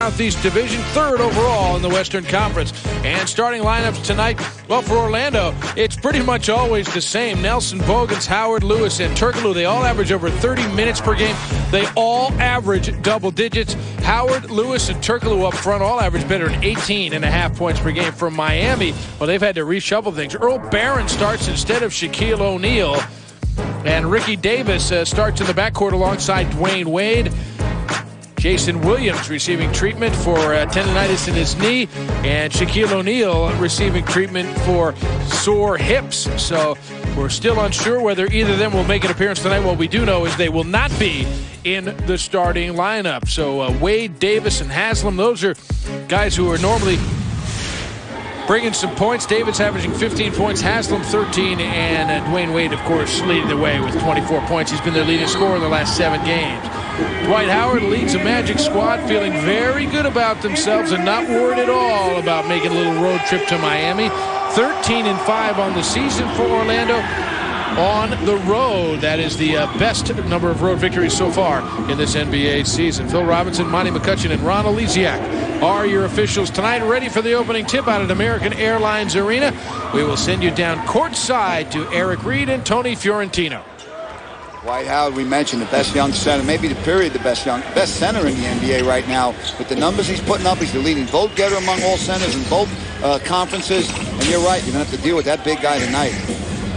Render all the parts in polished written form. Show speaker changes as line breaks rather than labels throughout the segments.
Southeast Division, third overall in the Western Conference. And starting lineups tonight, well, for Orlando, it's pretty much always the same. Nelson, Bogans, Howard, Lewis, and Turkoglu, they all average over 30 minutes per game. They all average double digits. Howard, Lewis, and Turkoglu up front all average better than 18.5 points per game. For Miami, well, they've had to reshuffle things. Earl Barron starts instead of Shaquille O'Neal. And Ricky Davis starts in the backcourt alongside Dwayne Wade. Jason Williams receiving treatment for tendonitis in his knee, and Shaquille O'Neal receiving treatment for sore hips. So we're still unsure whether either of them will make an appearance tonight. What we do know is they will not be in the starting lineup. So Wade, Davis, and Haslam, those are guys who are normally bringing some points. Davis averaging 15 points, Haslam 13, and Dwayne Wade, of course, leading the way with 24 points. He's been their leading scorer in the last 7 games. Dwight Howard leads the Magic squad, feeling very good about themselves and not worried at all about making a little road trip to Miami. 13-5 on the season for Orlando on the road. That is the best number of road victories so far in this NBA season. Phil Robinson, Monty McCutcheon, and Ron Oleksiak are your officials tonight, ready for the opening tip out at American Airlines Arena. We will send you down courtside to Eric Reed and Tony Fiorentino.
Dwight Howard, we mentioned, the best young center, maybe the period, the best center in the NBA right now. With the numbers he's putting up, he's the leading vote getter among all centers in both conferences. And you're right, you're going to have to deal with that big guy tonight.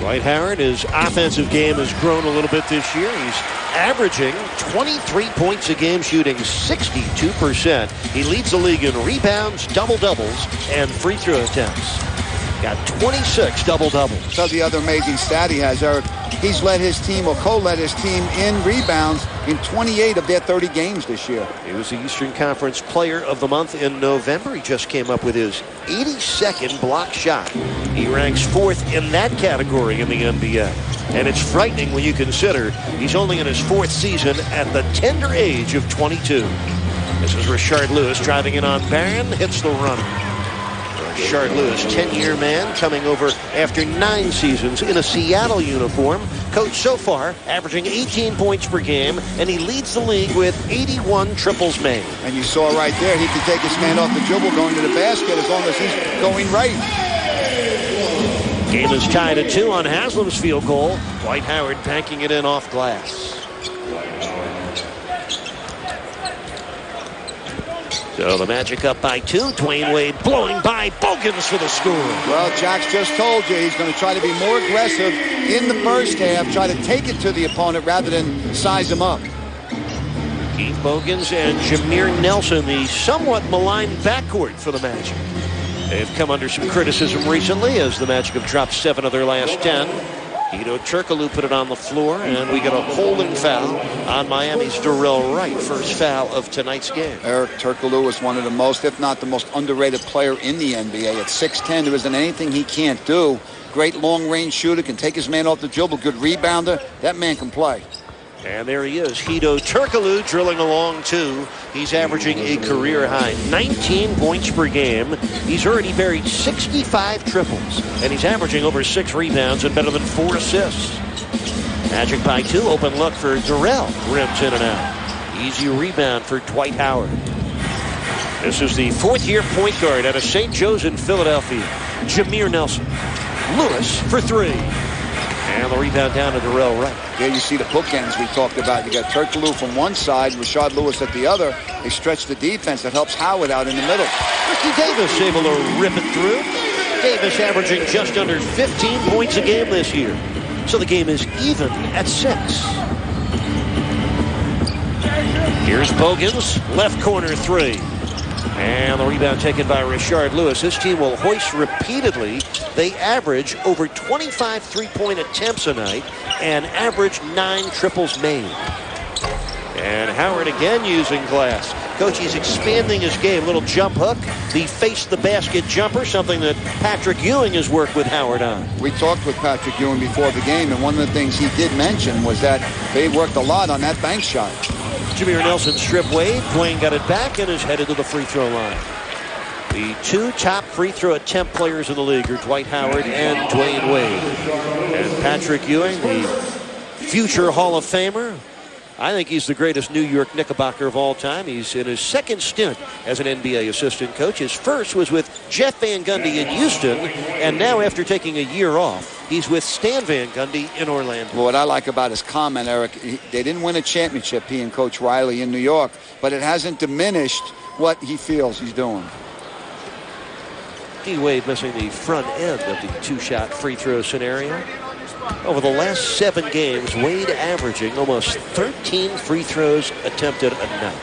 Dwight Howard, his offensive game has grown a little bit this year. He's averaging 23 points a game, shooting 62%. He leads the league in rebounds, double-doubles, and free throw attempts. Got 26 double-doubles.
So the other amazing stat he has, Eric, he's led his team or co-led his team in rebounds in 28 of their 30 games this year.
He was the Eastern Conference Player of the Month in November. He just came up with his 82nd block shot. He ranks 4th in that category in the NBA. And it's frightening when you consider he's only in his 4th season at the tender age of 22. This is Rashard Lewis driving in on Barron, hits the runner. Rashard Lewis, 10-year man, coming over after 9 seasons in a Seattle uniform. Coach so far averaging 18 points per game, and he leads the league with 81 triples made.
And you saw right there, he can take his man off the dribble going to the basket as long as he's going right.
Game is tied at 2 on Haslam's field goal. Dwight Howard banking it in off glass. So the Magic up by 2. Dwayne Wade blowing by Bogans for the score.
Well, Jack's just told you he's going to try to be more aggressive in the first half, try to take it to the opponent rather than size him up.
Keith Bogans and Jameer Nelson, the somewhat maligned backcourt for the Magic. They've come under some criticism recently as the Magic have dropped 7 of their last 10. Hedo Turkoglu put it on the floor, and we get a holding foul on Miami's Darrell Wright. First foul of tonight's game.
Eric Turkoglu is one of the most, if not the most underrated player in the NBA. At 6'10", there isn't anything he can't do. Great long-range shooter, can take his man off the dribble, good rebounder. That man can play.
And there he is, Hedo Turkoglu drilling along too. He's averaging a career high 19 points per game. He's already buried 65 triples, and he's averaging over 6 rebounds and better than 4 assists. Magic by 2, open look for Darrell, rims in and out. Easy rebound for Dwight Howard. This is the 4th-year point guard out of St. Joe's in Philadelphia, Jameer Nelson. Lewis for 3. And the rebound down to Darrell Wright.
Here you see the bookends we talked about. You got Turkoglu from one side, Rashard Lewis at the other. They stretch the defense. That helps Howard out in the middle.
Ricky Davis able to rip it through. Davis averaging just under 15 points a game this year. So the game is even at 6. Here's Bogans, left corner 3. And the rebound taken by Rashard Lewis. His team will hoist repeatedly. They average over 25 three-point attempts a night and average 9 triples made. And Howard again using glass. Coach, he's expanding his game. Little jump hook, the face-the-basket jumper, something that Patrick Ewing has worked with Howard on.
We talked with Patrick Ewing before the game, and one of the things he did mention was that they worked a lot on that bank shot.
Jameer Nelson strip Wade. Dwayne got it back and is headed to the free throw line. The 2 top free throw attempt players in the league are Dwight Howard and Dwayne Wade. And Patrick Ewing, the future Hall of Famer, I think he's the greatest New York Knickerbocker of all time. He's in his second stint as an NBA assistant coach. His first was with Jeff Van Gundy in Houston, and now after taking a year off, he's with Stan Van Gundy in Orlando.
Well, what I like about his comment, Eric, they didn't win a championship, he and Coach Riley in New York, but it hasn't diminished what he feels he's doing.
D. Wade missing the front end of the two-shot free throw scenario. Over the last 7 games, Wade averaging almost 13 free throws attempted a night.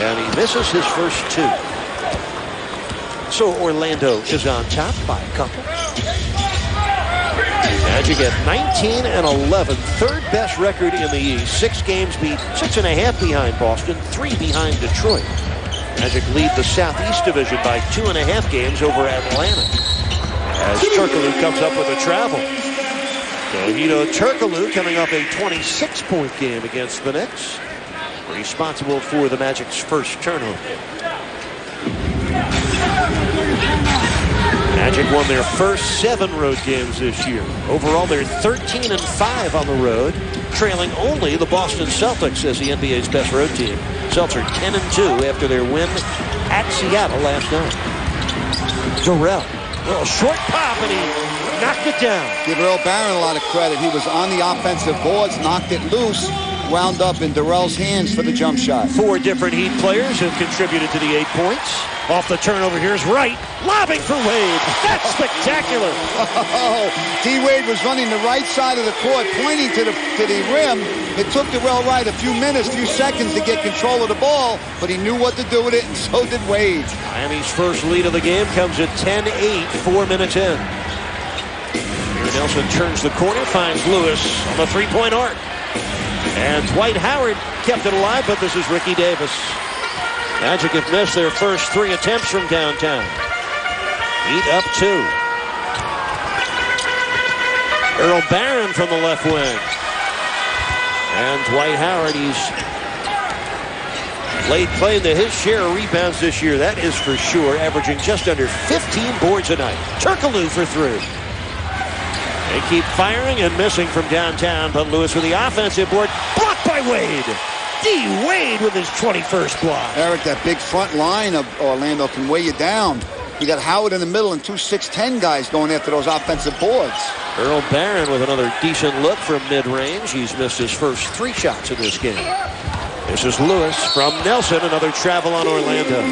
And he misses his first 2. So Orlando is on top by a couple. Magic at 19-11, third best record in the East. 6 games beat, 6.5 behind Boston, 3 behind Detroit. Magic lead the Southeast Division by 2.5 games over Atlanta. As Turkoglu comes up with a travel. So Hedo Turkoglu coming up a 26-point game against the Knicks. Responsible for the Magic's first turnover. Magic won their first 7 road games this year. Overall, they're 13-5 on the road, trailing only the Boston Celtics as the NBA's best road team. Celtics are 10-2 after their win at Seattle last night. Durrell, a short pop, and he knocked it down.
Give Earl Barron a lot of credit. He was on the offensive boards, knocked it loose, wound up in Durrell's hands for the jump shot.
4 different Heat players have contributed to the 8 points. Off the turnover, here's Wright, lobbing for Wade. That's spectacular.
Oh, D. Wade was running the right side of the court, pointing to the rim. It took Durrell Wright a few seconds to get control of the ball, but he knew what to do with it, and so did Wade.
Miami's first lead of the game comes at 10-8, 4 minutes in. Here Nelson turns the corner, finds Lewis on the 3-point arc. And Dwight Howard kept it alive, but this is Ricky Davis. Magic have missed their first 3 attempts from downtown. Heat up 2. Earl Barron from the left wing. And Dwight Howard, he's laid claim to his share of rebounds this year. That is for sure, averaging just under 15 boards a night. Turkoglu for 3. They keep firing and missing from downtown, but Lewis with the offensive board, blocked by Wade. D. Wade with his 21st block.
Eric, that big front line of Orlando can weigh you down. You got Howard in the middle and 2 6'10" guys going after those offensive boards.
Earl Barron with another decent look from mid-range. He's missed his first 3 shots in this game. This is Lewis from Nelson, another travel on Orlando.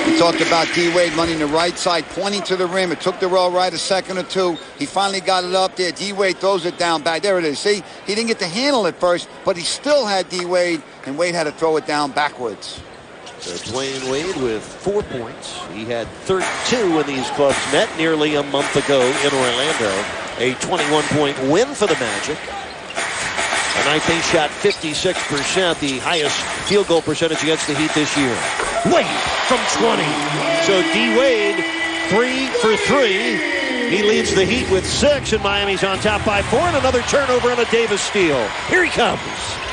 We talked about D. Wade running the right side, pointing to the rim. It took Durrell Wright a second or 2. He finally got it up there. D. Wade throws it down back. There it is. See, he didn't get to handle it first, but he still had D. Wade, and Wade had to throw it down backwards.
So Dwayne Wade with 4 points. He had 32 when these clubs met nearly a month ago in Orlando. A 21-point win for the Magic. Tonight they shot 56%, the highest field goal percentage against the Heat this year. Wade from 20. So D. Wade, 3 for 3. He leads the Heat with 6, and Miami's on top by 4, and another turnover on a Davis steal. Here he comes.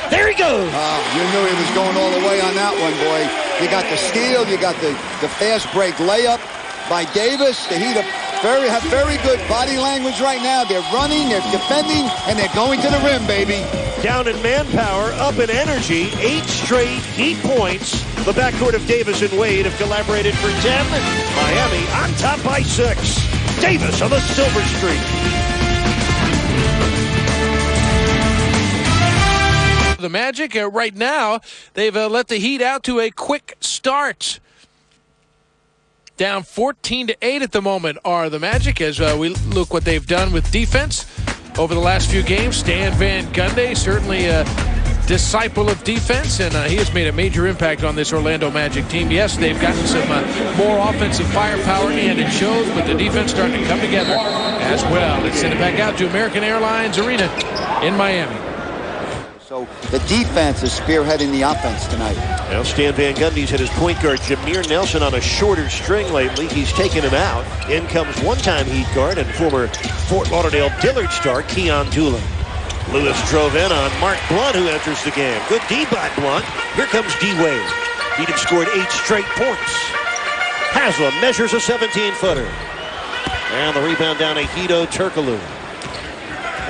There he goes.
You knew he was going all the way on that one, boy. You got the steal, you got the fast break layup by Davis. The Heat have very good body language right now. They're running, they're defending, and they're going to the rim, baby.
Down in manpower, up in energy, 8 straight Heat points. The backcourt of Davis and Wade have collaborated for 10. Miami on top by 6. Davis on the silver streak.
The Magic, right now, they've let the Heat out to a quick start. Down 14-8 at the moment are the Magic as we look what they've done with defense over the last few games. Stan Van Gundy, certainly a disciple of defense, and he has made a major impact on this Orlando Magic team. Yes, they've gotten some more offensive firepower, and it shows, but the defense starting to come together as well. Let's send it back out to American Airlines Arena in Miami.
So the defense is spearheading the offense tonight.
Now Stan Van Gundy's hit his point guard Jameer Nelson on a shorter string lately. He's taken him out. In comes one-time Heat guard and former Fort Lauderdale Dillard star Keon Doolan. Lewis drove in on Mark Blunt, who enters the game. Good D by Blunt. Here comes D. Wade. He'd have scored 8 straight points. Haslam measures a 17-footer. And the rebound down to Hedo Turkoglu.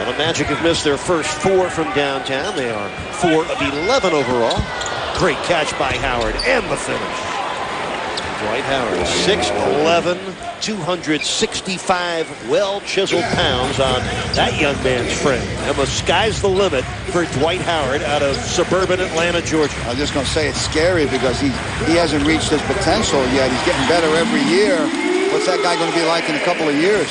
Well, the Magic have missed their first 4 from downtown. They are 4 of 11 overall. Great catch by Howard and the finish. Dwight Howard, 6'11", 265 well-chiseled pounds on that young man's frame. And the sky's the limit for Dwight Howard out of suburban Atlanta, Georgia.
I was just going to say it's scary because he hasn't reached his potential yet. He's getting better every year. What's that guy going to be like in a couple of years?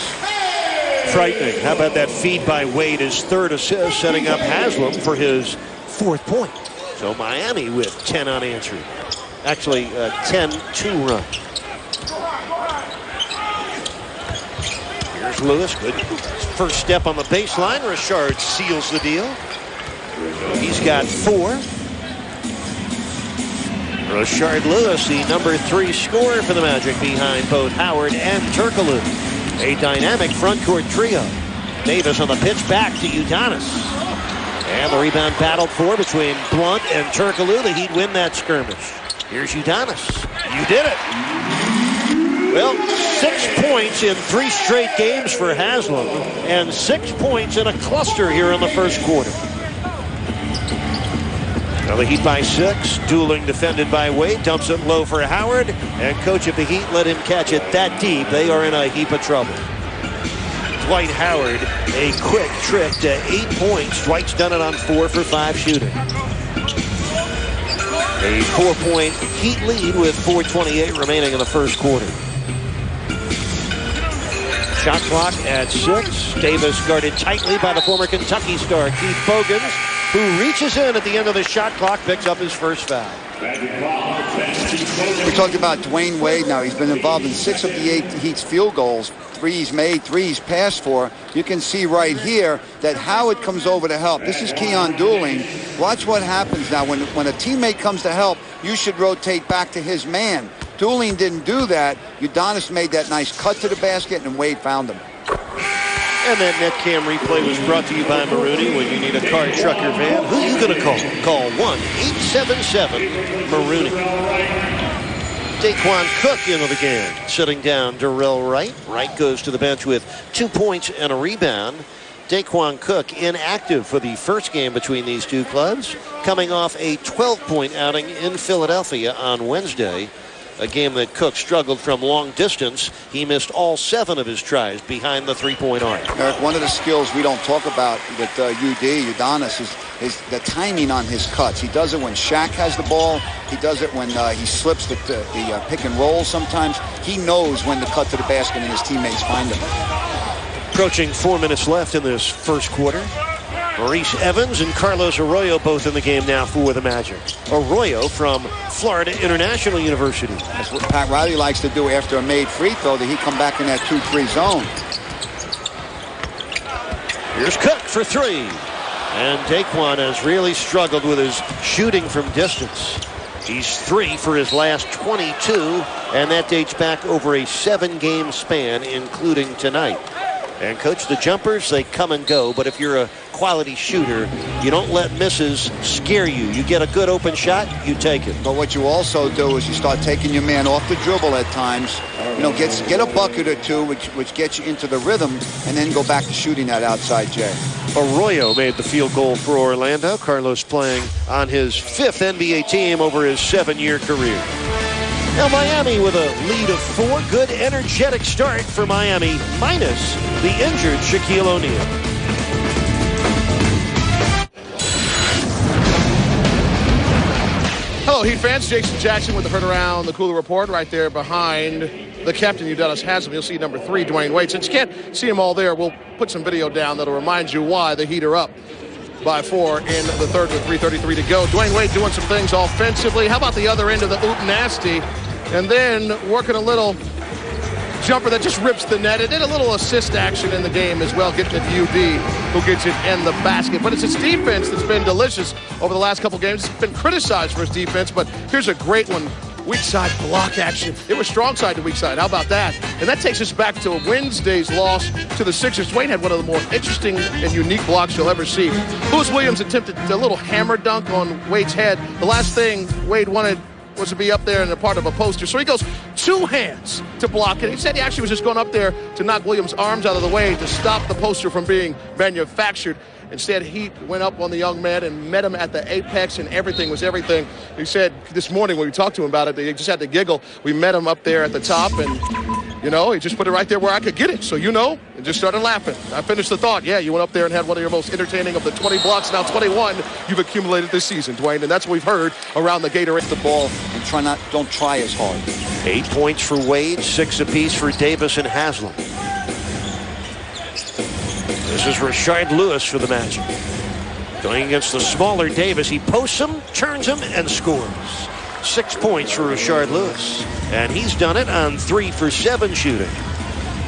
Frightening. How about that feed by Wade, his 3rd assist, setting up Haslam for his 4th point. So Miami with 10 unanswered. Actually, 10 2-run. Here's Lewis. Good first step on the baseline. Richard seals the deal. He's got 4. Richard Lewis, the number 3 scorer for the Magic, behind both Howard and Turkoglu. A dynamic front court trio. Davis on the pitch back to Udonis. And the rebound battled for between Blunt and Turkoglu. The Heat win that skirmish. Here's Udonis. You did it. Well, 6 points in 3 straight games for Haslam, and 6 points in a cluster here in the first quarter. Now the Heat by 6. Dueling defended by Wade. Dumps it low for Howard, and coach of the Heat let him catch it that deep. They are in a heap of trouble. Dwight Howard, a quick trip to 8 points. Dwight's done it on 4 for 5 shooting. A 4-point Heat lead with 4:28 remaining in the first quarter. Shot clock at 6. Davis guarded tightly by the former Kentucky star Keith Bogans, who reaches in at the end of the shot clock, picks up his first foul.
We talked about Dwayne Wade now. He's been involved in 6 of the 8 Heat's field goals. 3's made, 3's passed for. You can see right here that Howard comes over to help. This is Keon Dooling. Watch what happens now. When a teammate comes to help, you should rotate back to his man. Dooling didn't do that. Udonis made that nice cut to the basket, and Wade found him.
And that NetCam replay was brought to you by Marooney. When you need a car, truck, or van, who are you going to call? Call 1-877-MAROONEY. Daquan Cook into the game, sitting down Darrell Wright. Wright goes to the bench with 2 points and a rebound. Daquan Cook inactive for the first game between these two clubs, coming off a 12-point outing in Philadelphia on Wednesday. A game that Cook struggled from long distance. He missed all 7 of his tries behind the 3-point arc.
Eric, one of the skills we don't talk about with Udonis is the timing on his cuts. He does it when Shaq has the ball. He does it when he slips the pick and roll sometimes. He knows when to cut to the basket and his teammates find him.
Approaching 4 minutes left in this first quarter. Maurice Evans and Carlos Arroyo both in the game now for the Magic. Arroyo from Florida International University.
That's what Pat Riley likes to do after a made free throw, that he come back in that 2-3 zone.
Here's Cook for 3. And Daquan has really struggled with his shooting from distance. He's 3 for his last 22, and that dates back over a 7-game span, including tonight. And coach, the jumpers, they come and go, but if you're a quality shooter, you don't let misses scare you. You get a good open shot, you take it.
But what you also do is you start taking your man off the dribble at times. You know, get a bucket or two, which gets you into the rhythm, and then go back to shooting that outside J.
Arroyo made the field goal for Orlando. Carlos playing on his 5th NBA team over his 7-year career. Now Miami with a lead of 4. Good energetic start for Miami, minus the injured Shaquille O'Neal.
Hello, Heat fans. Jason Jackson with the Heard Around the Cooler Report right there behind the captain, Udonis Haslam. You'll see number 3, Dwayne Wade. Since you can't see them all there, we'll put some video down that'll remind you why the Heat are up by 4 in the third with 3:33 to go. Dwayne Wade doing some things offensively. How about the other end of the oop nasty? And then working a little jumper that just rips the net. It did a little assist action in the game as well, getting it to UD, who gets it in the basket. But it's his defense that's been delicious over the last couple games. It's been criticized for his defense, but here's a great one. Weak side block action. It was strong side to weak side. How about that? And that takes us back to Wednesday's loss to the Sixers. Dwayne had one of the more interesting and unique blocks you'll ever see. Lewis Williams attempted a little hammer dunk on Wade's head. The last thing Wade wanted was to be up there and a part of a poster. So he goes 2 hands to block it. He said he actually was just going up there to knock Williams' arms out of the way to stop the poster from being manufactured. Instead, he went up on the young man and met him at the apex, and everything was everything. He said this morning when we talked to him about it, he just had to giggle. We met him up there at the top, and, he just put it right there where I could get it. So, and just started laughing. I finished the thought. Yeah, you went up there and had one of your most entertaining of the 20 blocks, now 21 you've accumulated this season, Dwayne, and that's what we've heard around the Gatorade.
The ball and don't try as hard.
8 points for Wade, 6 apiece for Davis and Haslam. This is Rashard Lewis for the Magic. Going against the smaller Davis, he posts him, turns him, and scores. 6 points for Rashard Lewis. And he's done it on 3 for 7 shooting.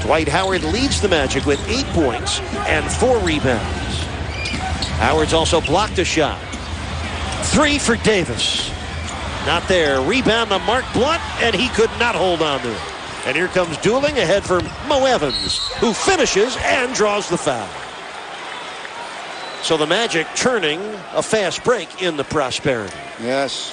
Dwight Howard leads the Magic with 8 points and 4 rebounds. Howard's also blocked a shot. 3 for Davis. Not there. Rebound to Mark Blunt, and he could not hold on to it. And here comes dueling ahead for Mo Evans, who finishes and draws the foul. So the Magic turning a fast break into prosperity.
Yes.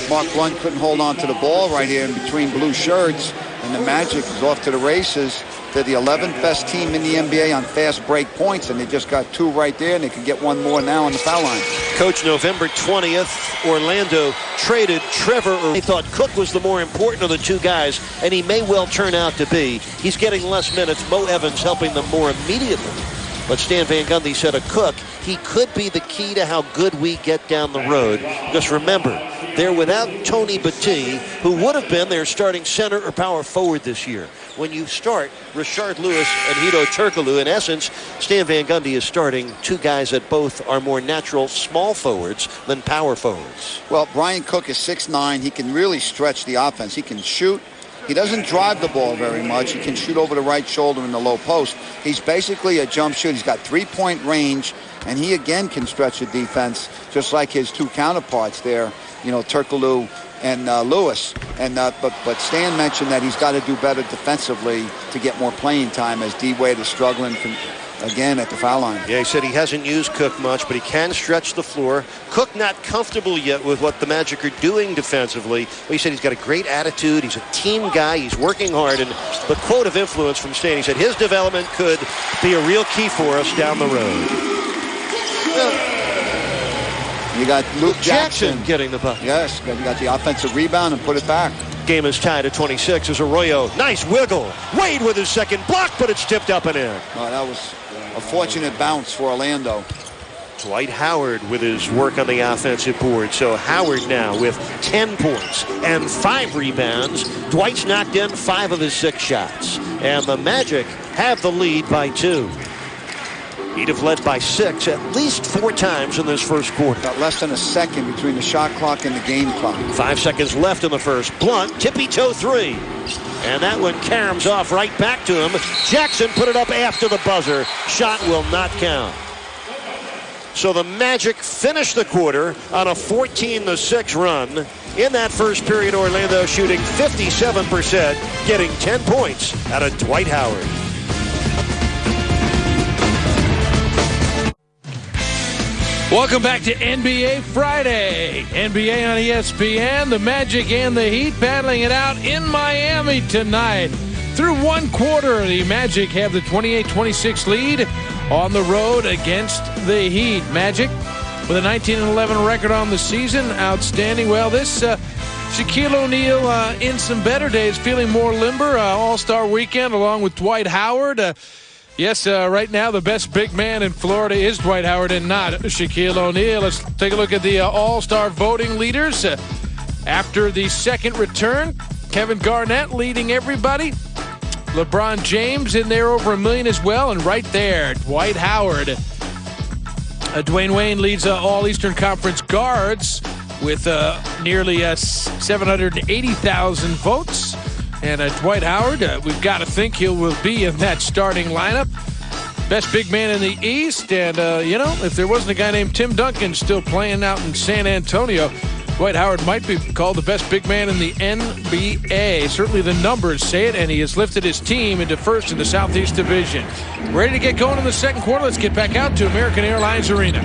Mark Blunt couldn't hold on to the ball right here in between blue shirts, and the Magic is off to the races. They're the 11th best team in the NBA on fast break points, and they just got 2 right there, and they can get 1 more now on the foul line.
Coach, November 20th, Orlando traded Trevor. They thought Cook was the more important of the 2 guys, and he may well turn out to be. He's getting less minutes. Mo Evans helping them more immediately. But Stan Van Gundy said of Cook, he could be the key to how good we get down the road. Just remember, they're without Tony Battie, who would have been their starting center or power forward this year. When you start Rashard Lewis and Hedo Turkoglu, in essence, Stan Van Gundy is starting 2 guys that both are more natural small forwards than power forwards.
Well, Brian Cook is 6'9". He can really stretch the offense. He can shoot. He doesn't drive the ball very much. He can shoot over the right shoulder in the low post. He's basically a jump shooter. He's got 3-point range, and he again can stretch the defense, just like his 2 counterparts there, Turkoglu and Lewis. And but Stan mentioned that he's got to do better defensively to get more playing time, as D. Wade is struggling again at the foul line.
Yeah, he said he hasn't used Cook much, but he can stretch the floor. Cook not comfortable yet with what the Magic are doing defensively. But he said he's got a great attitude. He's a team guy. He's working hard. And the quote of influence from Stan, he said his development could be a real key for us down the road.
You got Luke Jackson
getting the bucket.
Yes, you got the offensive rebound and put it back.
Game is tied at 26 as Arroyo. Nice wiggle. Wade with his second block, but it's tipped up and in.
Oh, that was a fortunate bounce for Orlando.
Dwight Howard with his work on the offensive board. So Howard now with 10 points and 5 rebounds. Dwight's knocked in 5 of his 6 shots. And the Magic have the lead by 2. He'd have led by 6 at least 4 times in this first quarter.
Got less than a second between the shot clock and the game clock.
5 seconds left in the first. Blunt, tippy-toe 3. And that one caroms off right back to him. Jackson put it up after the buzzer. Shot will not count. So the Magic finished the quarter on a 14-6 run. In that first period, Orlando shooting 57%, getting 10 points out of Dwight Howard.
Welcome back to NBA Friday. NBA on ESPN. The Magic and the Heat battling it out in Miami tonight. Through 1 quarter, the Magic have the 28-26 lead on the road against the Heat. Magic with a 19-11 record on the season. Outstanding. Well, this Shaquille O'Neal in some better days, feeling more limber. All-Star weekend along with Dwight Howard. Yes, right now the best big man in Florida is Dwight Howard and not Shaquille O'Neal. Let's take a look at the All-Star voting leaders. After the second return, Kevin Garnett leading everybody. LeBron James in there over 1 million as well. And right there, Dwight Howard. Dwayne Wayne leads all Eastern Conference guards with nearly 780,000 votes. And Dwight Howard, we've got to think he will be in that starting lineup. Best big man in the East. And, if there wasn't a guy named Tim Duncan still playing out in San Antonio, Dwight Howard might be called the best big man in the NBA. Certainly the numbers say it, and he has lifted his team into first in the Southeast Division. Ready to get going in the second quarter? Let's get back out to American Airlines Arena.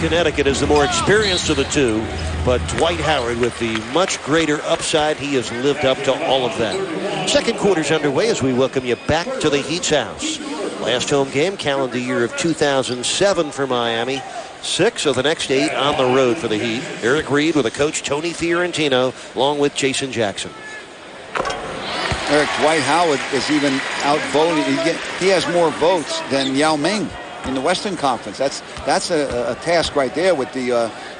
Connecticut is the more experienced of the two, but Dwight Howard with the much greater upside. He has lived up to all of that. Second quarter's underway as we welcome you back to the Heat's house. Last home game, calendar year of 2007 for Miami. 6 of the next 8 on the road for the Heat. Eric Reed with a coach, Tony Fiorentino, along with Jason Jackson.
Eric, Dwight Howard is even outvoted. He has more votes than Yao Ming in the Western Conference. That's a task right there with the,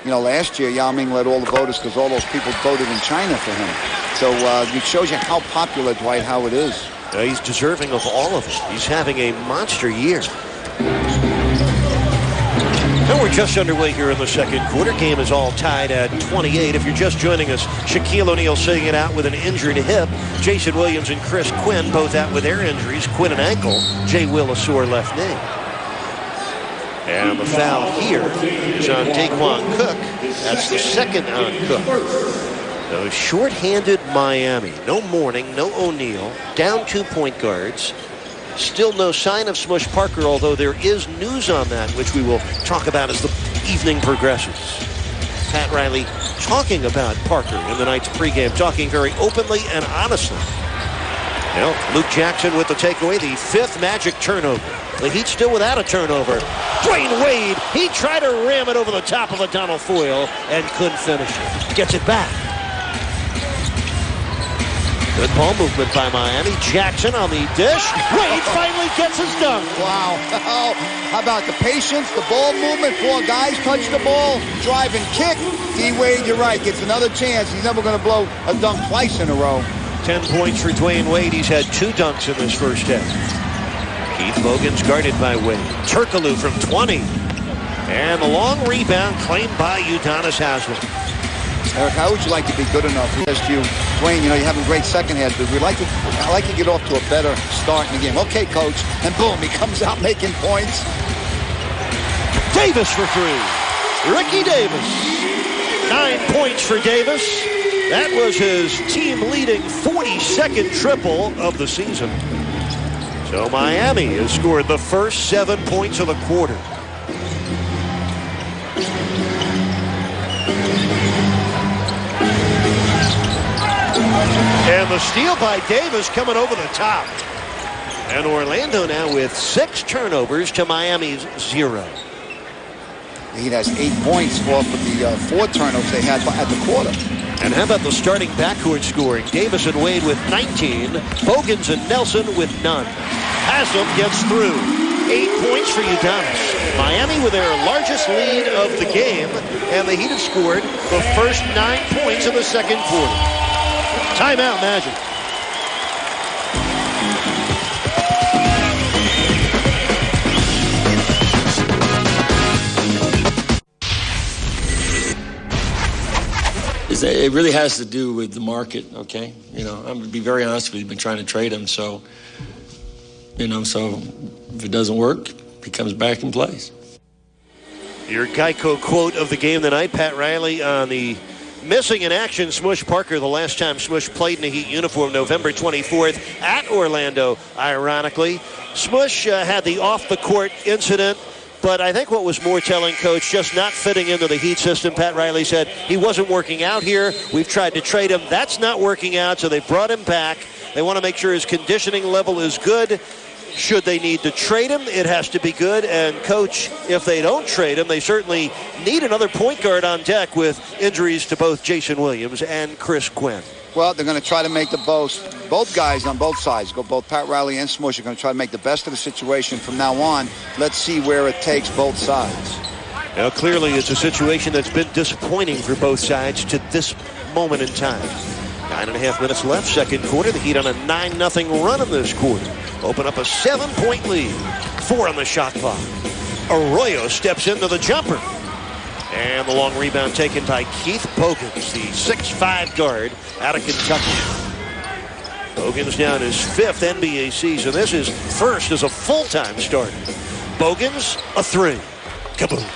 last year Yao Ming led all the voters because all those people voted in China for him. So it shows you how popular Dwight Howard is.
He's deserving of all of it. He's having a monster year. And we're just underway here in the second quarter. Game is all tied at 28. If you're just joining us, Shaquille O'Neal sitting it out with an injured hip. Jason Williams and Chris Quinn both out with their injuries. Quinn an ankle. Jay Will a sore left knee. And the foul here is on Daquan Cook. That's the second on Cook. So short-handed Miami. No Mourning, no O'Neal. Down 2 point guards. Still no sign of Smush Parker, although there is news on that, which we will talk about as the evening progresses. Pat Riley talking about Parker in the night's pregame, talking very openly and honestly. Well, Luke Jackson with the takeaway, the 5th Magic turnover. The Heat still without a turnover. Dwayne Wade, he tried to ram it over the top of a Donald Foyle and couldn't finish it. Gets it back. Good ball movement by Miami. Jackson on the dish. Wade finally gets his dunk.
Wow. How about the patience, the ball movement? 4 guys touch the ball, drive and kick. D-Wade, you're right, gets another chance. He's never going to blow a dunk twice in a row.
10 points for Dwayne Wade. He's had 2 dunks in this first half. Keith Bogans guarded by Wade. Turkoglu from 20. And the long rebound claimed by Udonis Haslem.
Eric, how would you like to be good enough? He says to you, Dwayne, you have a great second half, but I like to get off to a better start in the game. Okay, coach. And boom, he comes out making points.
Davis for 3. Ricky Davis. 9 points for Davis. That was his team-leading 42nd triple of the season. So Miami has scored the first 7 points of the quarter. And the steal by Davis coming over the top. And Orlando now with 6 turnovers to Miami's 0.
He has 8 points off of the 4 turnovers they had at the quarter.
And how about the starting backcourt scoring? Davis and Wade with 19. Bogans and Nelson with none. Haslem gets through. 8 points for Udonis. Miami with their largest lead of the game. And the Heat have scored the first 9 points of the second quarter. Timeout, Magic.
It really has to do with the market, okay? I'm going to be very honest with you. We've been trying to trade him, so if it doesn't work, he comes back and plays.
Your Geico quote of the game tonight, Pat Riley on the missing in action Smush Parker the last time Smush played in a Heat uniform, November 24th at Orlando, ironically. Smush had the off-the-court incident, but I think what was more telling, Coach, just not fitting into the Heat system. Pat Riley said he wasn't working out here. We've tried to trade him. That's not working out, so they brought him back. They want to make sure his conditioning level is good. Should they need to trade him, it has to be good. And, Coach, if they don't trade him, they certainly need another point guard on deck with injuries to both Jason Williams and Chris Quinn.
Well, they're going to try to make the both guys on both sides, both Pat Riley and Smush are going to try to make the best of the situation from now on. Let's see where it takes both sides.
Now, clearly, it's a situation that's been disappointing for both sides to this moment in time. 9.5 minutes left, second quarter. The Heat on a 9-0 run in this quarter. Open up a 7-point lead. 4 on the shot clock. Arroyo steps into the jumper. And the long rebound taken by Keith Bogans, the 6'5 guard out of Kentucky. Bogans now in his 5th NBA season. This is first as a full-time starter. Bogans, a 3. Kaboom.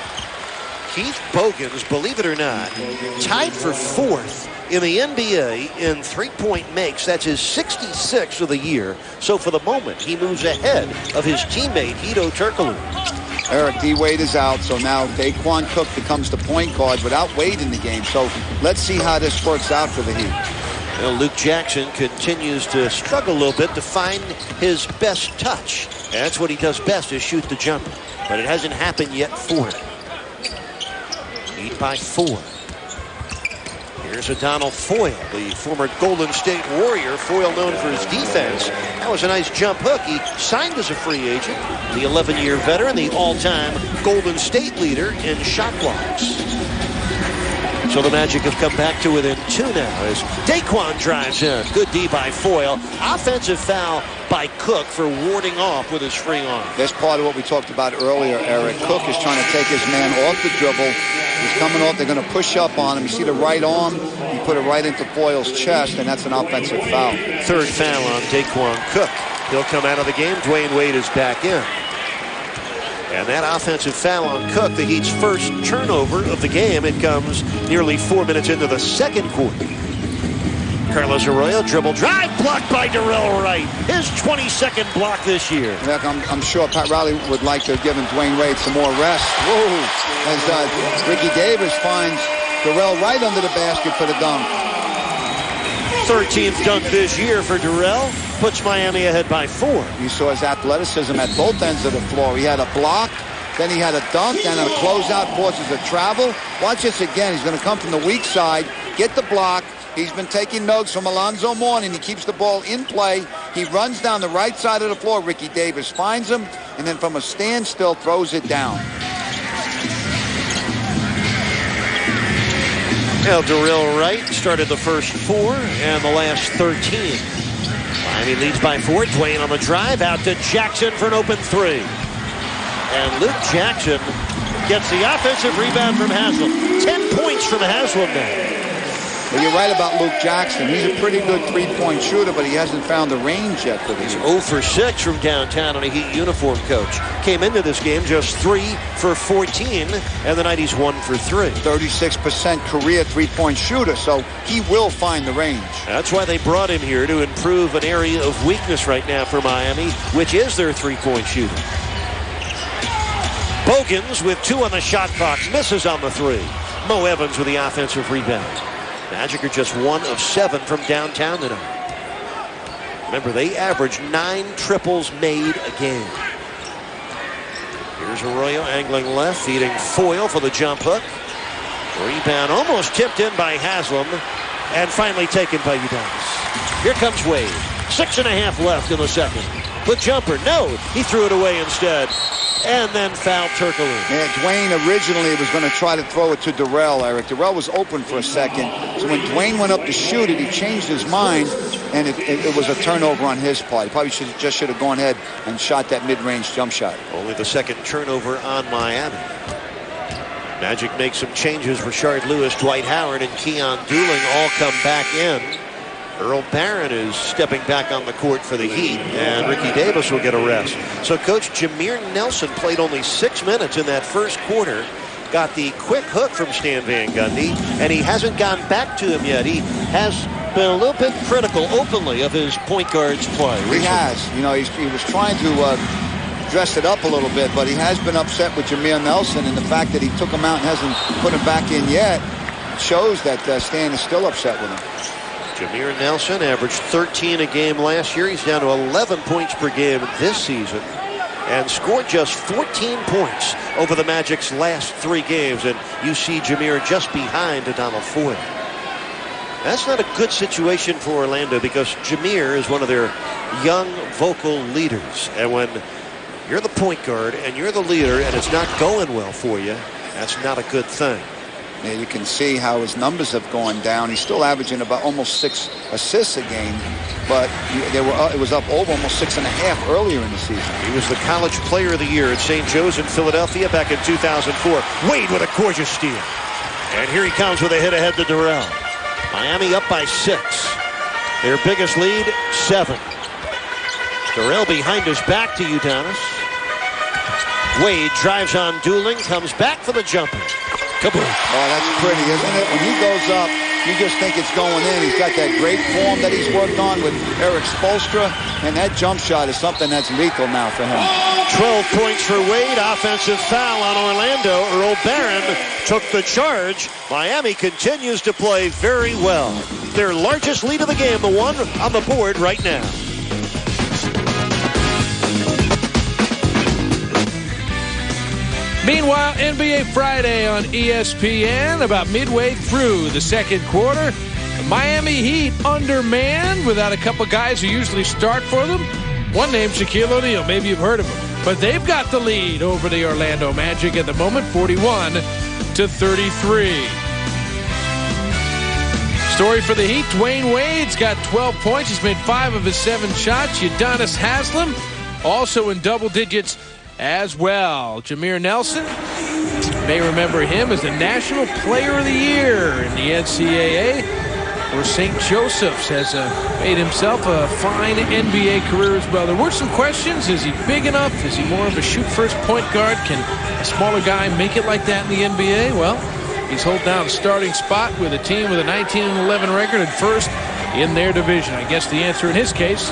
Keith Bogans, believe it or not, tied for 4th in the NBA in 3-point makes. That's his 66th of the year. So for the moment, he moves ahead of his teammate, Hedo Turkoglu.
Eric, D. Wade is out, so now Daquan Cook becomes the point guard without Wade in the game. So let's see how this works out for the Heat.
Well, Luke Jackson continues to struggle a little bit to find his best touch. That's what he does best, is shoot the jumper. But it hasn't happened yet for him. Heat by 4. Here's Adonal Foyle, the former Golden State Warrior. Foyle known for his defense. That was a nice jump hook. He signed as a free agent. The 11-year veteran, the all-time Golden State leader in shot blocks. So the Magic have come back to within 2 now as Daquan drives in. Good D by Foyle. Offensive foul by Cook for warding off with his free arm.
That's part of what we talked about earlier, Eric. Cook is trying to take his man off the dribble. He's coming off. They're going to push up on him. You see the right arm? He put it right into Foyle's chest, and that's an offensive foul.
3rd foul on Daquan Cook. He'll come out of the game. Dwayne Wade is back in. And that offensive foul on Cook, the Heat's first turnover of the game. It comes nearly 4 minutes into the second quarter. Carlos Arroyo dribble drive blocked by Darrell Wright. His 22nd block this year.
Look, I'm sure Pat Riley would like to give him Dwayne Wade some more rest. Whoa! As Ricky Davis finds Darrell Wright under the basket for the dunk.
13th dunk this year for Darrell. Puts Miami ahead by 4.
You saw his athleticism at both ends of the floor. He had a block, then he had a dunk, and a closeout forces a travel. Watch this again. He's going to come from the weak side, get the block. He's been taking notes from Alonzo Mourning. He keeps the ball in play. He runs down the right side of the floor. Ricky Davis finds him, and then from a standstill throws it down.
Now Darrell Wright started the first 4 and the last 13. Miami leads by 4. Dwayne on the drive, out to Jackson for an open 3. And Luke Jackson gets the offensive rebound from Haslam. 10 points from Haslam now.
Well, you're right about Luke Jackson. He's a pretty good three-point shooter, but he hasn't found the range yet for these.
0 for 6 from downtown on a Heat uniform, coach. Came into this game just 3 for 14, and the night he's 1 for 3.
36% career three-point shooter, so he will find the range.
That's why they brought him here, to improve an area of weakness right now for Miami, which is their three-point shooting. Bogans with 2 on the shot clock, misses on the 3. Mo Evans with the offensive rebound. Magic are just 1 of 7 from downtown tonight. Remember, they average 9 triples made a game. Here's Arroyo angling left, feeding Foyle for the jump hook. Rebound almost tipped in by Haslam, and finally taken by Udonis. Here comes Wade. 6.5 left in the second. The jumper, no, he threw it away instead. And then fouled Turkoglu.
Yeah, Dwayne originally was going to try to throw it to Darrell, Eric. Darrell was open for a second. So when Dwayne went up to shoot it, he changed his mind, and it was a turnover on his part. He probably should have gone ahead and shot that mid-range jump shot.
Only the second turnover on Miami. Magic makes some changes. Rashard Lewis, Dwight Howard, and Keon Dooling all come back in. Earl Barron is stepping back on the court for the Heat, and Ricky Davis will get a rest. So Coach Jameer Nelson played only 6 minutes in that first quarter. Got the quick hook from Stan Van Gundy, and he hasn't gone back to him yet. He has been a little bit critical openly of his point guard's play.
He has. You know, he was trying to dress it up a little bit, but he has been upset with Jameer Nelson, and the fact that he took him out and hasn't put him back in yet shows that Stan is still upset with him.
Jameer Nelson averaged 13 a game last year. He's down to 11 points per game this season and scored just 14 points over the Magic's last 3 games. And you see Jameer just behind Adonal Foyle. That's not a good situation for Orlando because Jameer is one of their young vocal leaders. And when you're the point guard and you're the leader and it's not going well for you, that's not a good thing.
Yeah, you can see how his numbers have gone down. He's still averaging about almost 6 assists a game, but it was up over almost 6.5 earlier in the season.
He was the College Player of the Year at St. Joe's in Philadelphia back in 2004. Wade with a gorgeous steal. And here he comes with a hit ahead to Darrell. Miami up by 6. Their biggest lead, 7. Darrell behind his back to Udonis. Wade drives on Dooling, comes back for the jumper. Kaboom.
Oh, that's pretty, isn't it? When he goes up, you just think it's going in. He's got that great form that he's worked on with Eric Spoelstra, and that jump shot is something that's lethal now for him.
12 points for Wade. Offensive foul on Orlando. Earl Barron took the charge. Miami continues to play very well. Their largest lead of the game, the one on the board right now.
Meanwhile, NBA Friday on ESPN. About midway through the second quarter, the Miami Heat undermanned without a couple guys who usually start for them. One named Shaquille O'Neal. Maybe you've heard of him. But they've got the lead over the Orlando Magic at the moment, 41-33. Story for the Heat, Dwayne Wade's got 12 points. He's made 5 of his 7 shots. Udonis Haslem also in double digits as well. Jameer Nelson, may remember him as the National Player of the Year in the NCAA, where St. Joseph's has made himself a fine NBA career as well. There were some questions. Is he big enough? Is he more of a shoot-first point guard? Can a smaller guy make it like that in the NBA? Well, he's held down a starting spot with a team with a 19-11 record and first in their division. I guess the answer in his case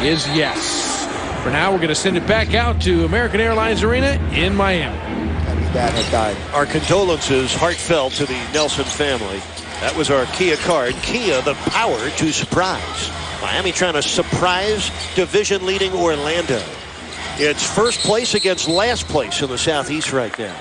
is yes. For now, we're going to send it back out to American Airlines Arena in Miami.
His dad had died.
Our condolences heartfelt to the Nelson family. That was our Kia card. Kia, the power to surprise. Miami trying to surprise division-leading Orlando. It's first place against last place in the Southeast right now.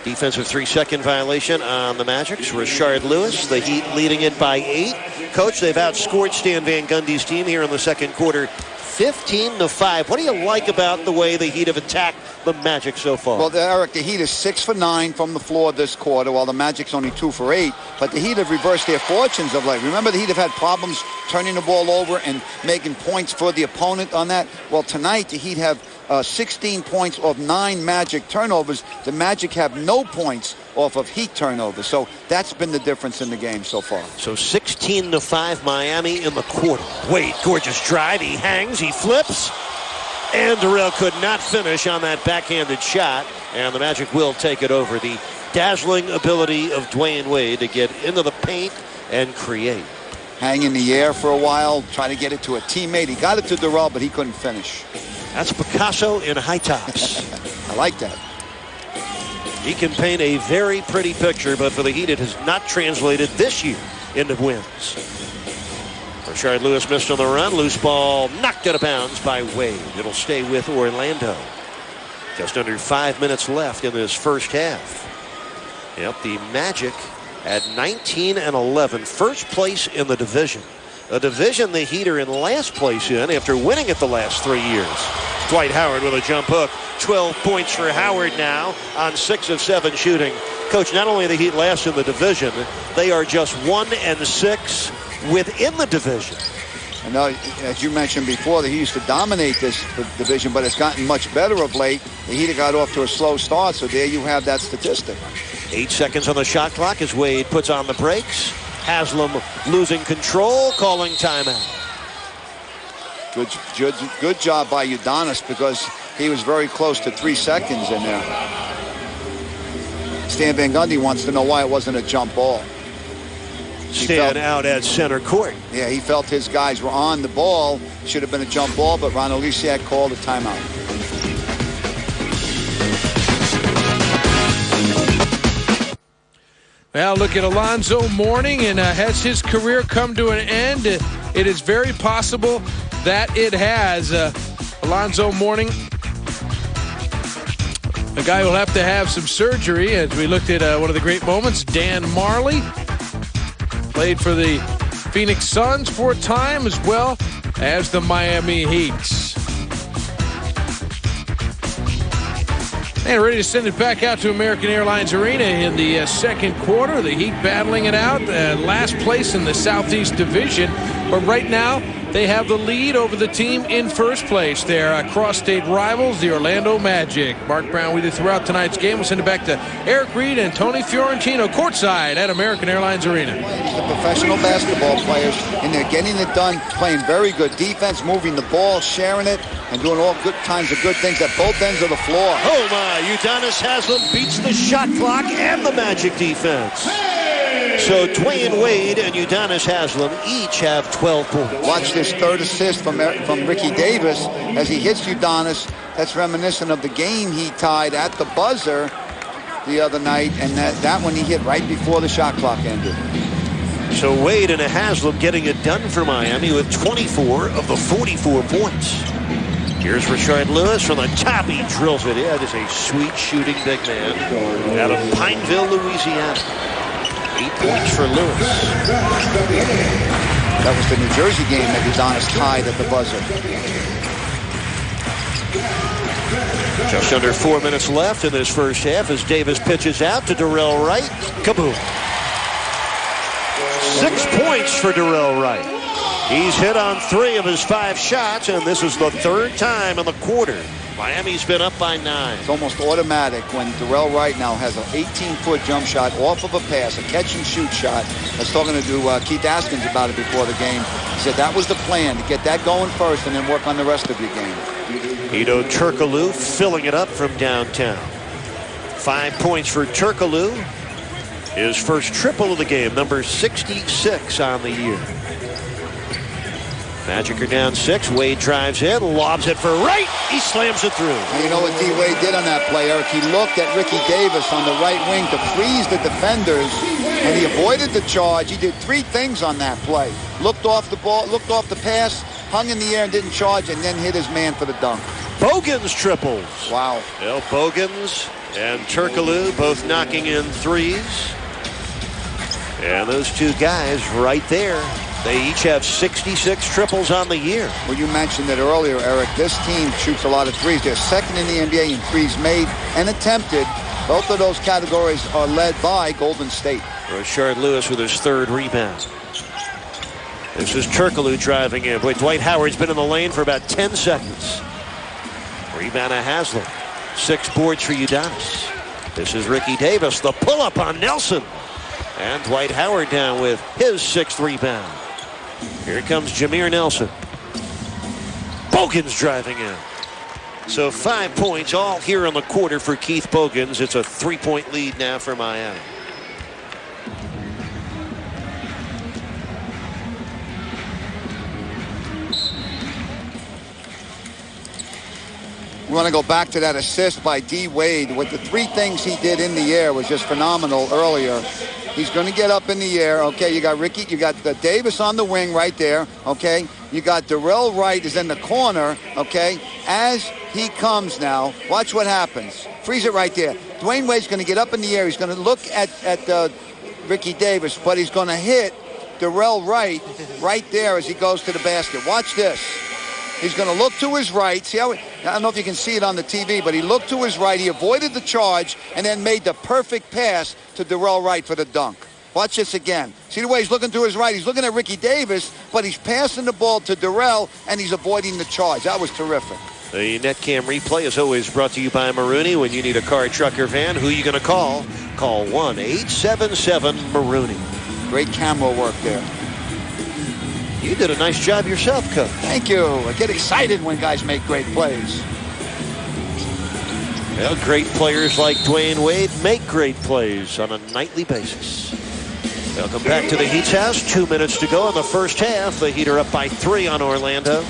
Defensive 3-second violation on the Magics. Rashard Lewis, the Heat leading it by 8. Coach, they've outscored Stan Van Gundy's team here in the second quarter, 15-5. What do you like about the way the Heat have attacked the Magic so far?
Well, Eric, the Heat is 6 for 9 from the floor this quarter, while the Magic's only 2 for 8. But the Heat have reversed their fortunes of late. Remember, the Heat have had problems turning the ball over and making points for the opponent on that. Well, tonight, the Heat have 16 points off 9 Magic turnovers. The Magic have no points off of Heat turnovers. So that's been the difference in the game so far.
So 16-5 Miami in the quarter. Wade, gorgeous drive. He hangs, he flips. And Durrell could not finish on that backhanded shot. And the Magic will take it over. The dazzling ability of Dwayne Wade to get into the paint and create.
Hang in the air for a while, try to get it to a teammate. He got it to Durrell, but he couldn't finish.
That's Picasso in high tops.
I like that.
He can paint a very pretty picture, but for the Heat, it has not translated this year into wins. Rashard Lewis missed on the run. Loose ball knocked out of bounds by Wade. It'll stay with Orlando. Just under 5 minutes left in this first half. Yep, the Magic at 19-11, first place in the division. A division the Heat are in last place in after winning it the last 3 years. Dwight Howard with a jump hook. 12 points for Howard now on 6 of 7 shooting. Coach, not only are the Heat last in the division, they are just 1-6 within the division.
And as you mentioned before, the Heat used to dominate this division, but it's gotten much better of late. The Heat got off to a slow start, so there you have that statistic.
8 seconds on the shot clock as Wade puts on the brakes. Haslem losing control, calling timeout.
Good job by Udonis, because he was very close to 3 seconds in there. Stan Van Gundy wants to know why it wasn't a jump ball.
Stan out at center court.
Yeah, he felt his guys were on the ball. Should have been a jump ball, but Ron Olisiak called a timeout.
Well, look at Alonzo Mourning, and has his career come to an end? It is very possible that it has. Alonzo Mourning, a guy who will have to have some surgery. As we looked at one of the great moments, Dan Marley played for the Phoenix Suns for a time, as well as the Miami Heat. And ready to send it back out to American Airlines Arena in the second quarter. The Heat battling it out. Last place in the Southeast Division. But right now, they have the lead over the team in first place. Their cross-state rivals, the Orlando Magic. Mark Brown with you throughout tonight's game. We'll send it back to Eric Reed and Tony Fiorentino courtside at American Airlines Arena.
The professional basketball players, and they're getting it done, playing very good defense, moving the ball, sharing it, and doing all good kinds of good things at both ends of the floor.
Oh my, Udonis Haslem beats the shot clock and the Magic defense. So Dwayne Wade and Udonis Haslem each have 12 points.
Watch this third assist from Ricky Davis as he hits Udonis. That's reminiscent of the game he tied at the buzzer the other night, and that one he hit right before the shot clock ended.
So Wade and Haslem getting it done for Miami with 24 of the 44 points. Here's Rashard Lewis from the top. He drills it in. Just a sweet shooting big man out of Pineville, Louisiana. 8 points for Lewis.
That was the New Jersey game that Udonis tied at the buzzer.
Just under 4 minutes left in this first half as Davis pitches out to Darrell Wright. Kaboom. 6 points for Darrell Wright. He's hit on 3 of his 5 shots, and this is the 3rd time in the quarter. Miami's been up by 9.
It's almost automatic when Darrell Wright now has an 18-foot jump shot off of a pass, a catch-and-shoot shot. I was talking to Keith Askins about it before the game. He said that was the plan, to get that going first and then work on the rest of your game.
Hedo Turkoglu filling it up from downtown. 5 points for Turkoglu. His first triple of the game, number 66 on the year. Magic are down 6. Wade drives in, lobs it for Wright. He slams it through.
And you know what D. Wade did on that play, Eric? He looked at Ricky Davis on the right wing to freeze the defenders, and he avoided the charge. He did 3 things on that play. Looked off the ball, looked off the pass, hung in the air and didn't charge, and then hit his man for the dunk.
Bogans triples.
Wow.
Well, Bogans and Turkoglu both knocking in 3s. And those 2 guys right there, they each have 66 triples on the year.
Well, you mentioned it earlier, Eric. This team shoots a lot of 3s. They're second in the NBA in 3s made and attempted. Both of those categories are led by Golden State.
Rashard Lewis with his 3rd rebound. This is Turkoglu driving in. Boy, Dwight Howard's been in the lane for about 10 seconds. Rebound of Haslem. 6 boards for Udonis. This is Ricky Davis. The pull-up on Nelson. And Dwight Howard down with his 6th rebound. Here comes Jameer Nelson. Bogans driving in. So 5 points all here in the quarter for Keith Bogans. It's a 3-point lead now for Miami.
We want to go back to that assist by D. Wade. With the 3 things he did in the air was just phenomenal earlier. He's going to get up in the air. Okay, you got Ricky, you got the Davis on the wing right there. Okay, you got Darrell Wright is in the corner. Okay, as he comes now, watch what happens. Freeze it right there. Dwayne Wade's going to get up in the air. He's going to look at Ricky Davis, but he's going to hit Darrell Wright right there as he goes to the basket. Watch this. He's going to look to his right. See how I don't know if you can see it on the TV, but he looked to his right. He avoided the charge and then made the perfect pass to Darrell Wright for the dunk. Watch this again. See the way he's looking to his right? He's looking at Ricky Davis, but he's passing the ball to Darrell, and he's avoiding the charge. That was terrific.
The NetCam replay is always brought to you by Marooney. When you need a car, truck, or van, who are you going to call? Call 1-877-MAROONEY.
Great camera work there.
You did a nice job yourself, Coach.
Thank you. I get excited when guys make great plays.
Well, great players like Dwayne Wade make great plays on a nightly basis. Welcome back to the Heat's house. 2 minutes to go in the first half. The Heat are up by 3 on Orlando.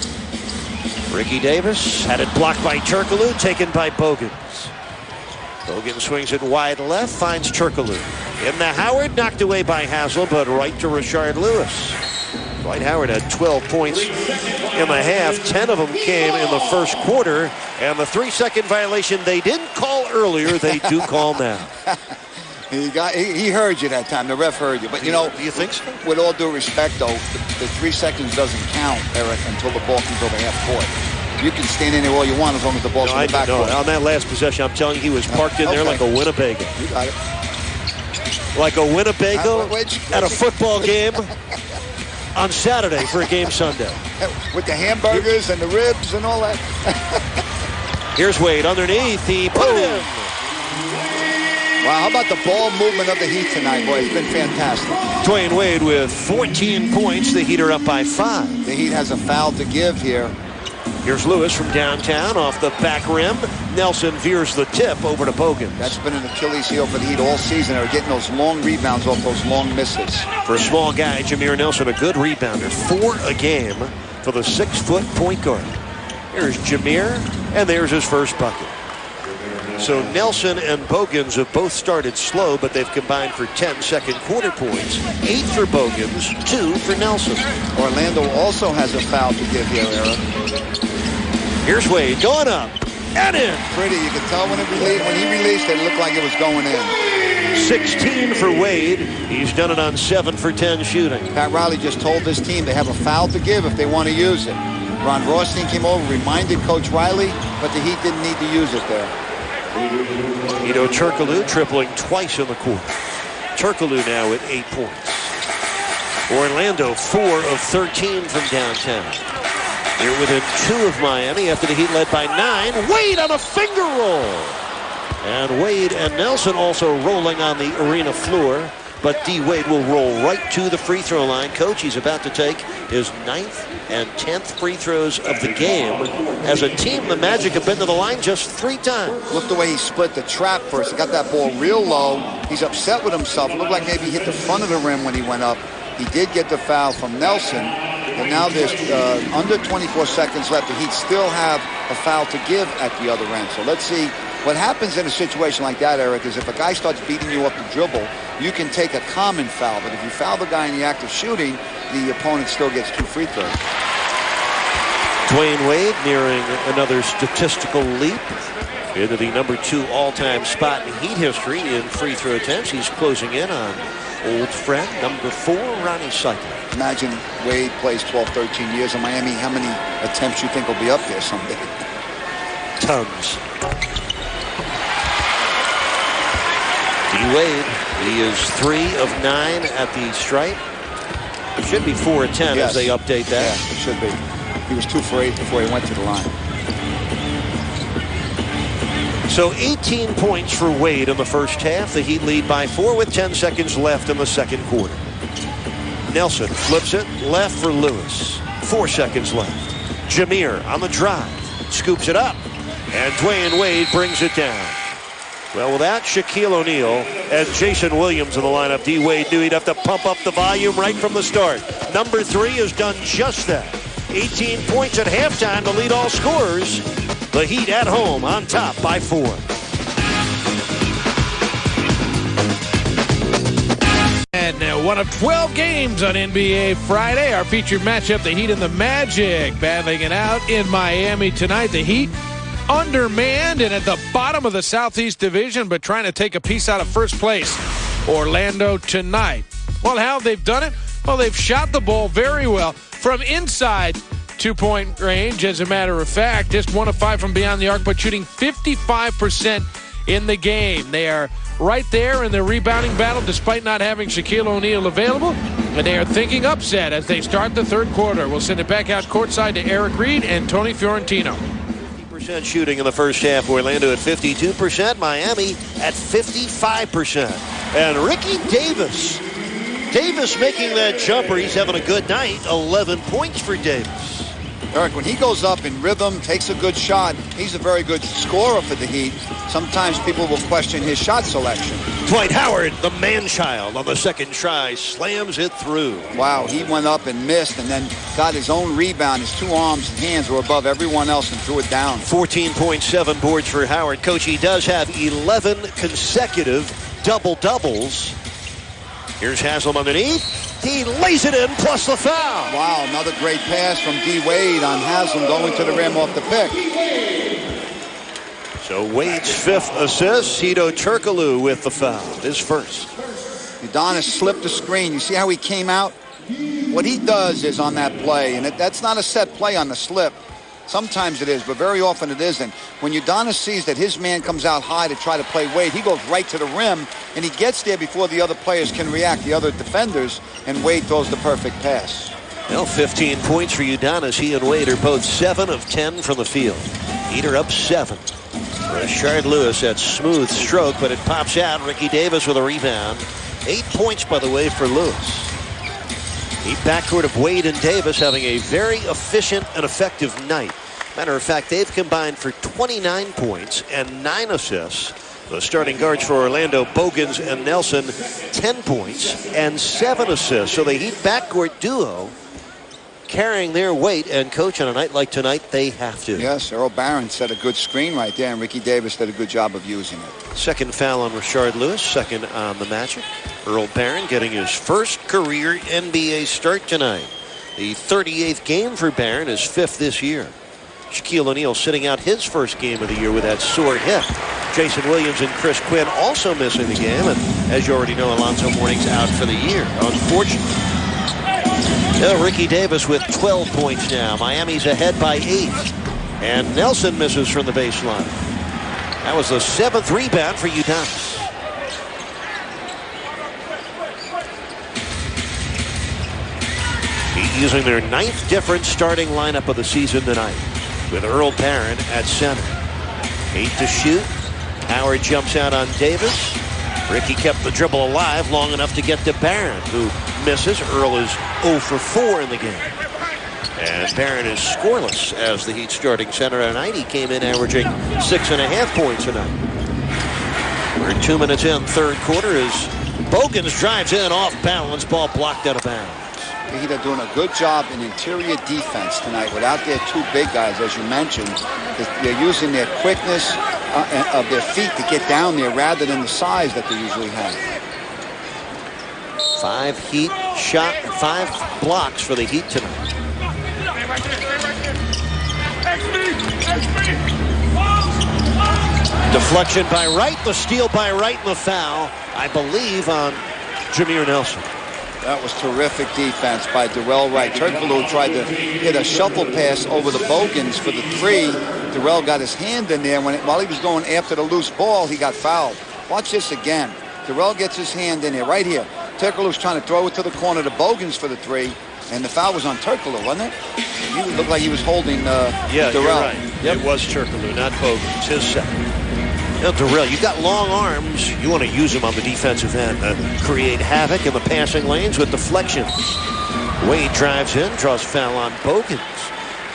Ricky Davis had it blocked by Turkoglu, taken by Bogans. Bogans swings it wide left, finds Turkoglu. In the Howard, knocked away by Haslem, but right to Rashard Lewis. Dwight Howard had 12 points in the half. 10 of them came in the first quarter. And the 3-second violation they didn't call earlier, they do call now.
He heard you that time. The ref heard you. But, you know,
do you think so?
With all due respect, though, the 3 seconds doesn't count, Eric, until the ball comes over half court. You can stand in there all you want as long as the ball's in the back court.
On that last possession, I'm telling you, he was parked in there like a Winnebago.
You got it.
Like a Winnebago at a football game on Saturday for a game Sunday.
With the hamburgers and the ribs and all that.
Here's Wade underneath. He put it in.
Wow, how about the ball movement of the Heat tonight, boy? It's been fantastic.
Dwayne Wade with 14 points. The Heat are up by 5.
The Heat has a foul to give here.
Here's Lewis from downtown off the back rim. Nelson veers the tip over to Bogans.
That's been an Achilles heel for the Heat all season. They're getting those long rebounds off those long misses.
For a small guy, Jameer Nelson, a good rebounder. 4 a game for the 6-foot point guard. Here's Jameer, and there's his first bucket. So Nelson and Bogans have both started slow, but they've combined for 10 second quarter points. 8 for Bogans, 2 for Nelson.
Orlando also has a foul to give here, Eric.
Here's Wade going up and in.
Pretty. You can tell when he released it looked like it was going in.
16 for Wade. He's done it on 7 for 10 shooting.
Pat Riley just told this team they have a foul to give if they want to use it. Ron Rothstein came over, reminded Coach Riley, but the Heat didn't need to use it there.
Hedo Turkoglu tripling twice in the quarter. Turkoglu now at 8 points. Orlando 4 of 13 from downtown. They're within 2 of Miami after the Heat led by 9. Wade on a finger roll. And Wade and Nelson also rolling on the arena floor. But D. Wade will roll right to the free throw line. Coach, he's about to take his 9th and 10th free throws of the game. As a team, the Magic have been to the line just 3 times.
Look the way he split the trap first. He got that ball real low. He's upset with himself. It looked like maybe he hit the front of the rim when he went up. He did get the foul from Nelson. And now there's under 24 seconds left. The Heat still have a foul to give at the other end. So let's see. What happens in a situation like that, Eric, is if a guy starts beating you up the dribble, you can take a common foul. But if you foul the guy in the act of shooting, the opponent still gets 2 free throws.
Dwayne Wade nearing another statistical leap into the number 2 all-time spot in Heat history in free throw attempts. He's closing in on old friend number 4, Ronnie Cycler.
Imagine Wade plays 12, 13 years in Miami. How many attempts you think will be up there someday?
Tons. D-Wade, he is 3 of 9 at the stripe. It should be 4 of 10 as they update that.
Yeah, it should be. He was 2 for 8 before he went to the line.
So 18 points for Wade in the first half. The Heat lead by 4 with 10 seconds left in the second quarter. Nelson flips it left for Lewis. 4 seconds left. Jameer on the drive. Scoops it up. And Dwayne Wade brings it down. Well, without Shaquille O'Neal and Jason Williams in the lineup, D. Wade knew he'd have to pump up the volume right from the start. Number 3 has done just that. 18 points at halftime to lead all scorers. The Heat at home on top by 4.
And one of 12 games on NBA Friday. Our featured matchup, the Heat and the Magic, battling it out in Miami tonight. The Heat undermanned and at the bottom of the Southeast Division, but trying to take a piece out of first place. Orlando tonight. Well, how they've done it? Well, they've shot the ball very well from inside 2-point range. As a matter of fact, just 1 of 5 from beyond the arc, but shooting 55% in the game. They are right there in the rebounding battle despite not having Shaquille O'Neal available, and they are thinking upset as they start the third quarter. We'll send it back out courtside to Eric Reed and Tony Fiorentino.
Shooting in the first half. Orlando at 52%. Miami at 55%. And Ricky Davis. Davis making that jumper. He's having a good night. 11 points for Davis.
Eric, when he goes up in rhythm, takes a good shot, he's a very good scorer for the Heat. Sometimes people will question his shot selection.
Dwight Howard, the man-child, on the second try, slams it through.
Wow, he went up and missed and then got his own rebound. His 2 arms and hands were above everyone else and threw it down.
14.7 boards for Howard. Coach, he does have 11 consecutive double-doubles. Here's Haslam underneath. He lays it in, plus the foul.
Wow, another great pass from D. Wade on Haslam going to the rim off the pick.
So Wade's 5th assist. Hedo Turkoglu with the foul, his first.
Udonis slipped the screen. You see how he came out? What he does is on that play, and that's not a set play on the slip. Sometimes it is, but very often it isn't. When Udonis sees that his man comes out high to try to play Wade, he goes right to the rim, and he gets there before the other players can react, the other defenders, and Wade throws the perfect pass.
Well, 15 points for Udonis. He and Wade are both 7 of 10 from the field. Heat are up 7. Rashard Lewis, that smooth stroke, but it pops out. Ricky Davis with a rebound. 8 points, by the way, for Lewis. The backcourt of Wade and Davis having a very efficient and effective night. Matter of fact, they've combined for 29 points and 9 assists. The starting guards for Orlando, Bogans and Nelson, 10 points and 7 assists. So the Heat backcourt duo carrying their weight, and coach, on a night like tonight, they have to.
Yes, Earl Barron set a good screen right there, and Ricky Davis did a good job of using it.
Second foul on Rashard Lewis, second on the Magic. Earl Barron getting his first career NBA start tonight. The 38th game for Barron, his 5th this year. Shaquille O'Neal sitting out his first game of the year with that sore hip. Jason Williams and Chris Quinn also missing the game, and as you already know, Alonzo Mourning's out for the year, unfortunately. Ricky Davis with 12 points now. Miami's ahead by 8. And Nelson misses from the baseline. That was the 7th rebound for Udonis. Using their 9th different starting lineup of the season tonight, with Earl Barron at center. 8 to shoot. Howard jumps out on Davis. Ricky kept the dribble alive long enough to get to Barron, who misses. Earl is 0 for 4 in the game. And Barron is scoreless as the Heat starting center tonight. He came in averaging 6.5 points tonight. We're 2 minutes in, third quarter, as Bogans drives in off balance, ball blocked out of bounds.
The Heat are doing a good job in interior defense tonight without their 2 big guys, as you mentioned. They're using their quickness of their feet to get down there rather than the size that they usually have.
5 Heat shot, 5 blocks for the Heat tonight. Deflection by Wright, the steal by Wright, and the foul, I believe, on Jameer Nelson.
That was terrific defense by Darrell Wright. Turkoglu tried to hit a shuffle pass over the Bogans for the 3. Darrell got his hand in there. While he was going after the loose ball, he got fouled. Watch this again. Darrell gets his hand in there right here. Turkoglu's trying to throw it to the corner to Bogans for the 3. And the foul was on Turkoglu, wasn't it? He looked like he was holding Darrell.
You're right. Yep. It was Turkoglu, not Bogans. His second. Now, Darrell, you've got long arms. You want to use them on the defensive end. Create havoc in the passing lanes with deflections. Wade drives in, draws foul on Bogans.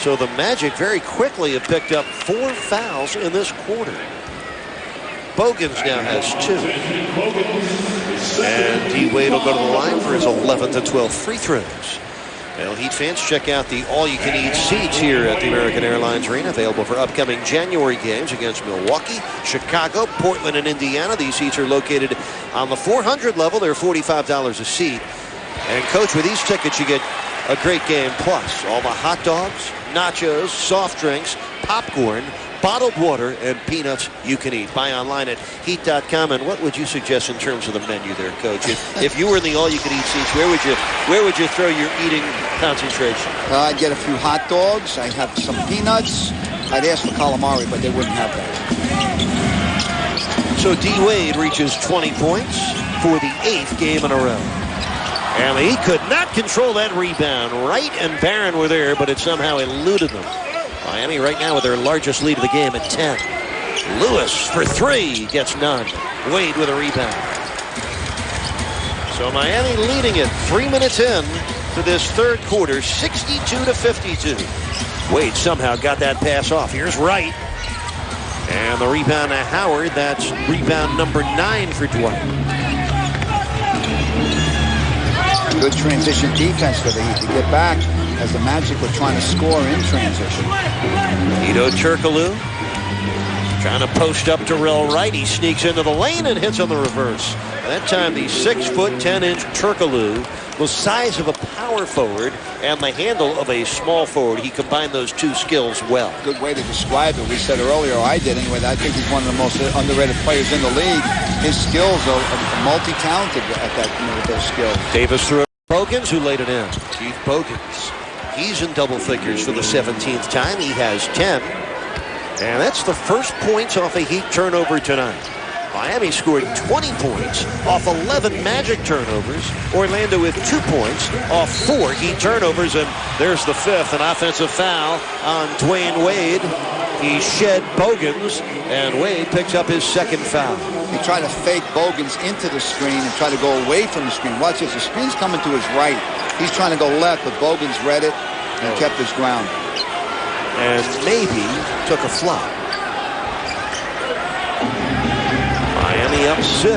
So the Magic very quickly have picked up 4 fouls in this quarter. Bogans now has 2. And D. Wade will go to the line for his 11th to 12th free throws. Well, Heat fans, check out the all-you-can-eat seats here at the American Airlines Arena, available for upcoming January games against Milwaukee, Chicago, Portland, and Indiana. These seats are located on the 400 level. They're $45 a seat. And, Coach, with these tickets, you get a great game, plus all the hot dogs, nachos, soft drinks, popcorn, bottled water, and peanuts you can eat. Buy online at Heat.com. And what would you suggest in terms of the menu there, Coach? If you were in the all-you-can-eat seats, where would you throw your eating concentration?
I'd get a few hot dogs. I'd have some peanuts. I'd ask for calamari, but they wouldn't have that.
So D. Wade reaches 20 points for the 8th game in a row. And he could not control that rebound. Wright and Barron were there, but it somehow eluded them. Miami right now with their largest lead of the game at 10. Lewis for 3, gets none. Wade with a rebound. So Miami leading it 3 minutes in to this third quarter, 62-52. Wade somehow got that pass off. Here's Wright. And the rebound to Howard. That's rebound number 9 for Dwight.
Good transition defense for the Heat to get back as the Magic were trying to score in transition.
Hedo Turkoglu trying to post up Darrell Wright. He sneaks into the lane and hits on the reverse. That time the 6'10" Turkoglu, the size of a power forward and the handle of a small forward. He combined those 2 skills well.
Good way to describe it. We said earlier, or I did anyway, I think he's one of the most underrated players in the league. His skills are multi-talented at that, with those skills.
Davis threw it. Bogans, who laid it in. Keith Bogans. He's in double figures for the 17th time. He has 10. And that's the first points off a Heat turnover tonight. Miami scored 20 points off 11 Magic turnovers. Orlando with 2 points off 4 Heat turnovers. And there's the 5th, an offensive foul on Dwayne Wade. He shed Bogans, and Wade picks up his 2nd foul.
He tried to fake Bogans into the screen and try to go away from the screen. Watch this. The screen's coming to his right. He's trying to go left, but Bogans read it and kept his ground.
and maybe took a flop. Miami up 6.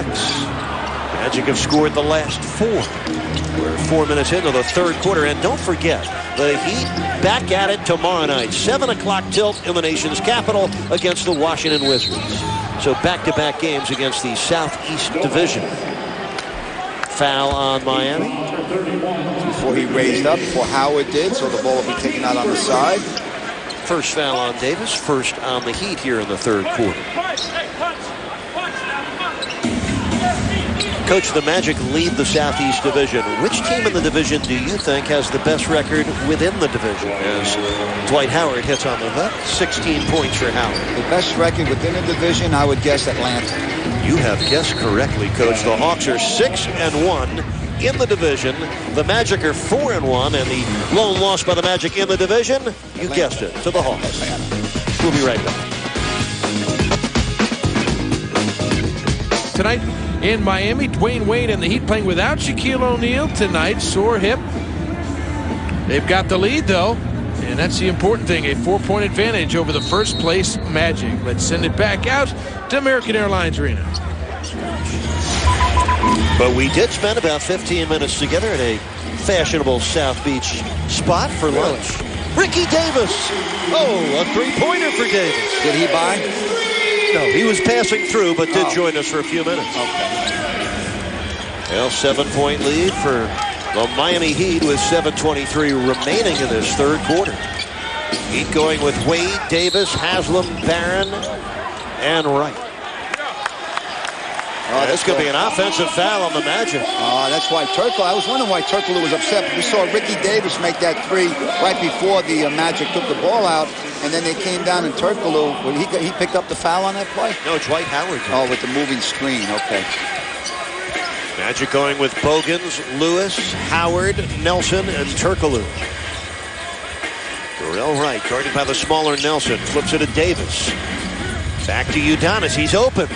Magic have scored the last 4. We're 4 minutes into the third quarter, and don't forget, the Heat back at it tomorrow night. 7 o'clock tilt in the nation's capital against the Washington Wizards. So back-to-back games against the Southeast Division. Foul on Miami.
Before he raised up, before Howard did, so the ball will be taken out on the side.
First foul on Davis, first on the Heat here in the third quarter. Coach, the Magic lead the Southeast Division. Which team in the division do you think has the best record within the division? As Dwight Howard hits on the hook, 16 points for Howard.
The best record within the division, I would guess Atlanta.
You have guessed correctly, Coach. The Hawks are 6-1 in the division. The Magic are 4-1, and the lone loss by the Magic in the division, you guessed it, to the Hawks. We'll be right back.
Tonight in Miami, Dwayne Wade and the Heat playing without Shaquille O'Neal tonight. Sore hip. They've got the lead, though, and that's the important thing. A 4-point advantage over the first place Magic. Let's send it back out to American Airlines Arena.
But we did spend about 15 minutes together at a fashionable South Beach spot for lunch. Ricky Davis. Oh, a three-pointer for Davis.
Did he buy?
No, he was passing through, but did join us for a few minutes.
Okay.
Well, 7-point lead for the Miami Heat with 7:23 remaining in this third quarter. Heat going with Wade, Davis, Haslam, Barron, and Wright.
Oh,
That's going to be an offensive foul on the Magic.
That's why Turkoglu. I was wondering why Turkoglu was upset. We saw Ricky Davis make that three right before the Magic took the ball out, and then they came down and Turkoglu. He picked up the foul on that play.
No, Dwight Howard.
Oh, with the moving screen. Okay.
Magic going with Bogans, Lewis, Howard, Nelson, and Turkoglu. Dorell Wright guarded by the smaller Nelson. Flips it to Davis. Back to Udonis. He's open.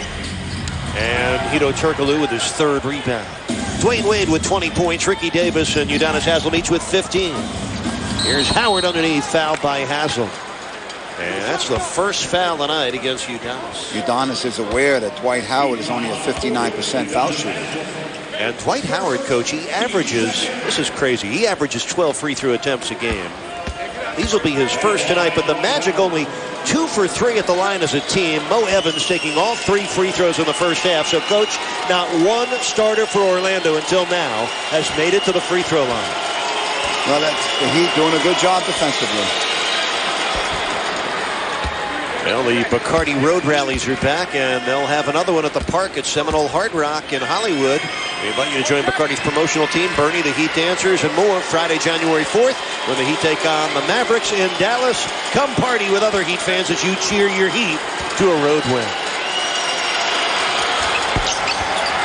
And Hedo Turkoglu with his third rebound. Dwayne Wade with 20 points. Ricky Davis and Udonis Haslem each with 15. Here's Howard underneath, fouled by Haslem. And that's the first foul tonight against Udonis.
Udonis is aware that Dwight Howard is only a 59% foul shooter.
And Dwight Howard, Coach, he averages, this is crazy, he averages 12 free throw attempts a game. These will be his first tonight, but the Magic only 2 for 3 at the line as a team. Mo Evans taking all 3 free throws in the first half. So, Coach, not one starter for Orlando until now has made it to the free throw line.
Well, that's the Heat doing a good job defensively.
Well, the Bacardi Road Rallies are back, and they'll have another one at the park at Seminole Hard Rock in Hollywood. We invite you to join Bacardi's promotional team, Bernie, the Heat Dancers, and more Friday, January 4th, when the Heat take on the Mavericks in Dallas. Come party with other Heat fans as you cheer your Heat to a road win.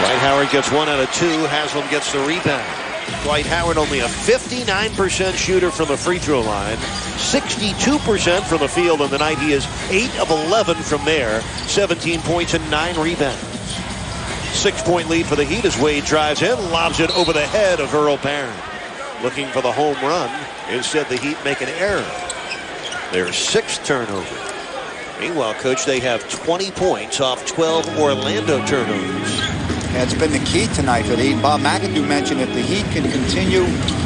Dwight Howard gets 1 out of 2. Haslam gets the rebound. Dwight Howard only a 59% shooter from the free throw line, 62% from the field on the night. He is 8 of 11 from there, 17 points and 9 rebounds. 6-point lead for the Heat as Wade drives in, lobs it over the head of Earl Barron. Looking for the home run. Instead, the Heat make an error. Their 6th turnover. Meanwhile, Coach, they have 20 points off 12 Orlando turnovers.
Yeah, it's been the key tonight for the Heat. Bob McAdoo mentioned if the Heat can continue,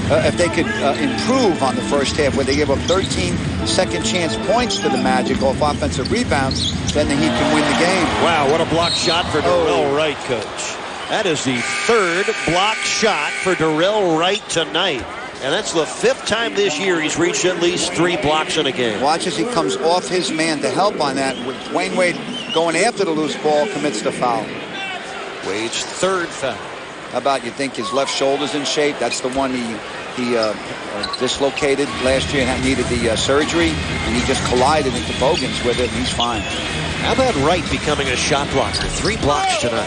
if they could improve on the first half where they give up 13 second chance points to the Magic off offensive rebounds, then the Heat can win the game.
Wow, what a block shot for Dorell Wright, Coach. That is the 3rd block shot for Dorell Wright tonight. And that's the 5th time this year he's reached at least 3 blocks in a game.
Watch as he comes off his man to help on that. With Dwayne Wade going after the loose ball, commits the foul.
Wade's 3rd foul.
How about you think his left shoulder's in shape? That's the one he dislocated last year and needed the surgery, and he just collided into Bogans with it, and he's fine.
How about Wright becoming a shot blocker? 3 blocks tonight.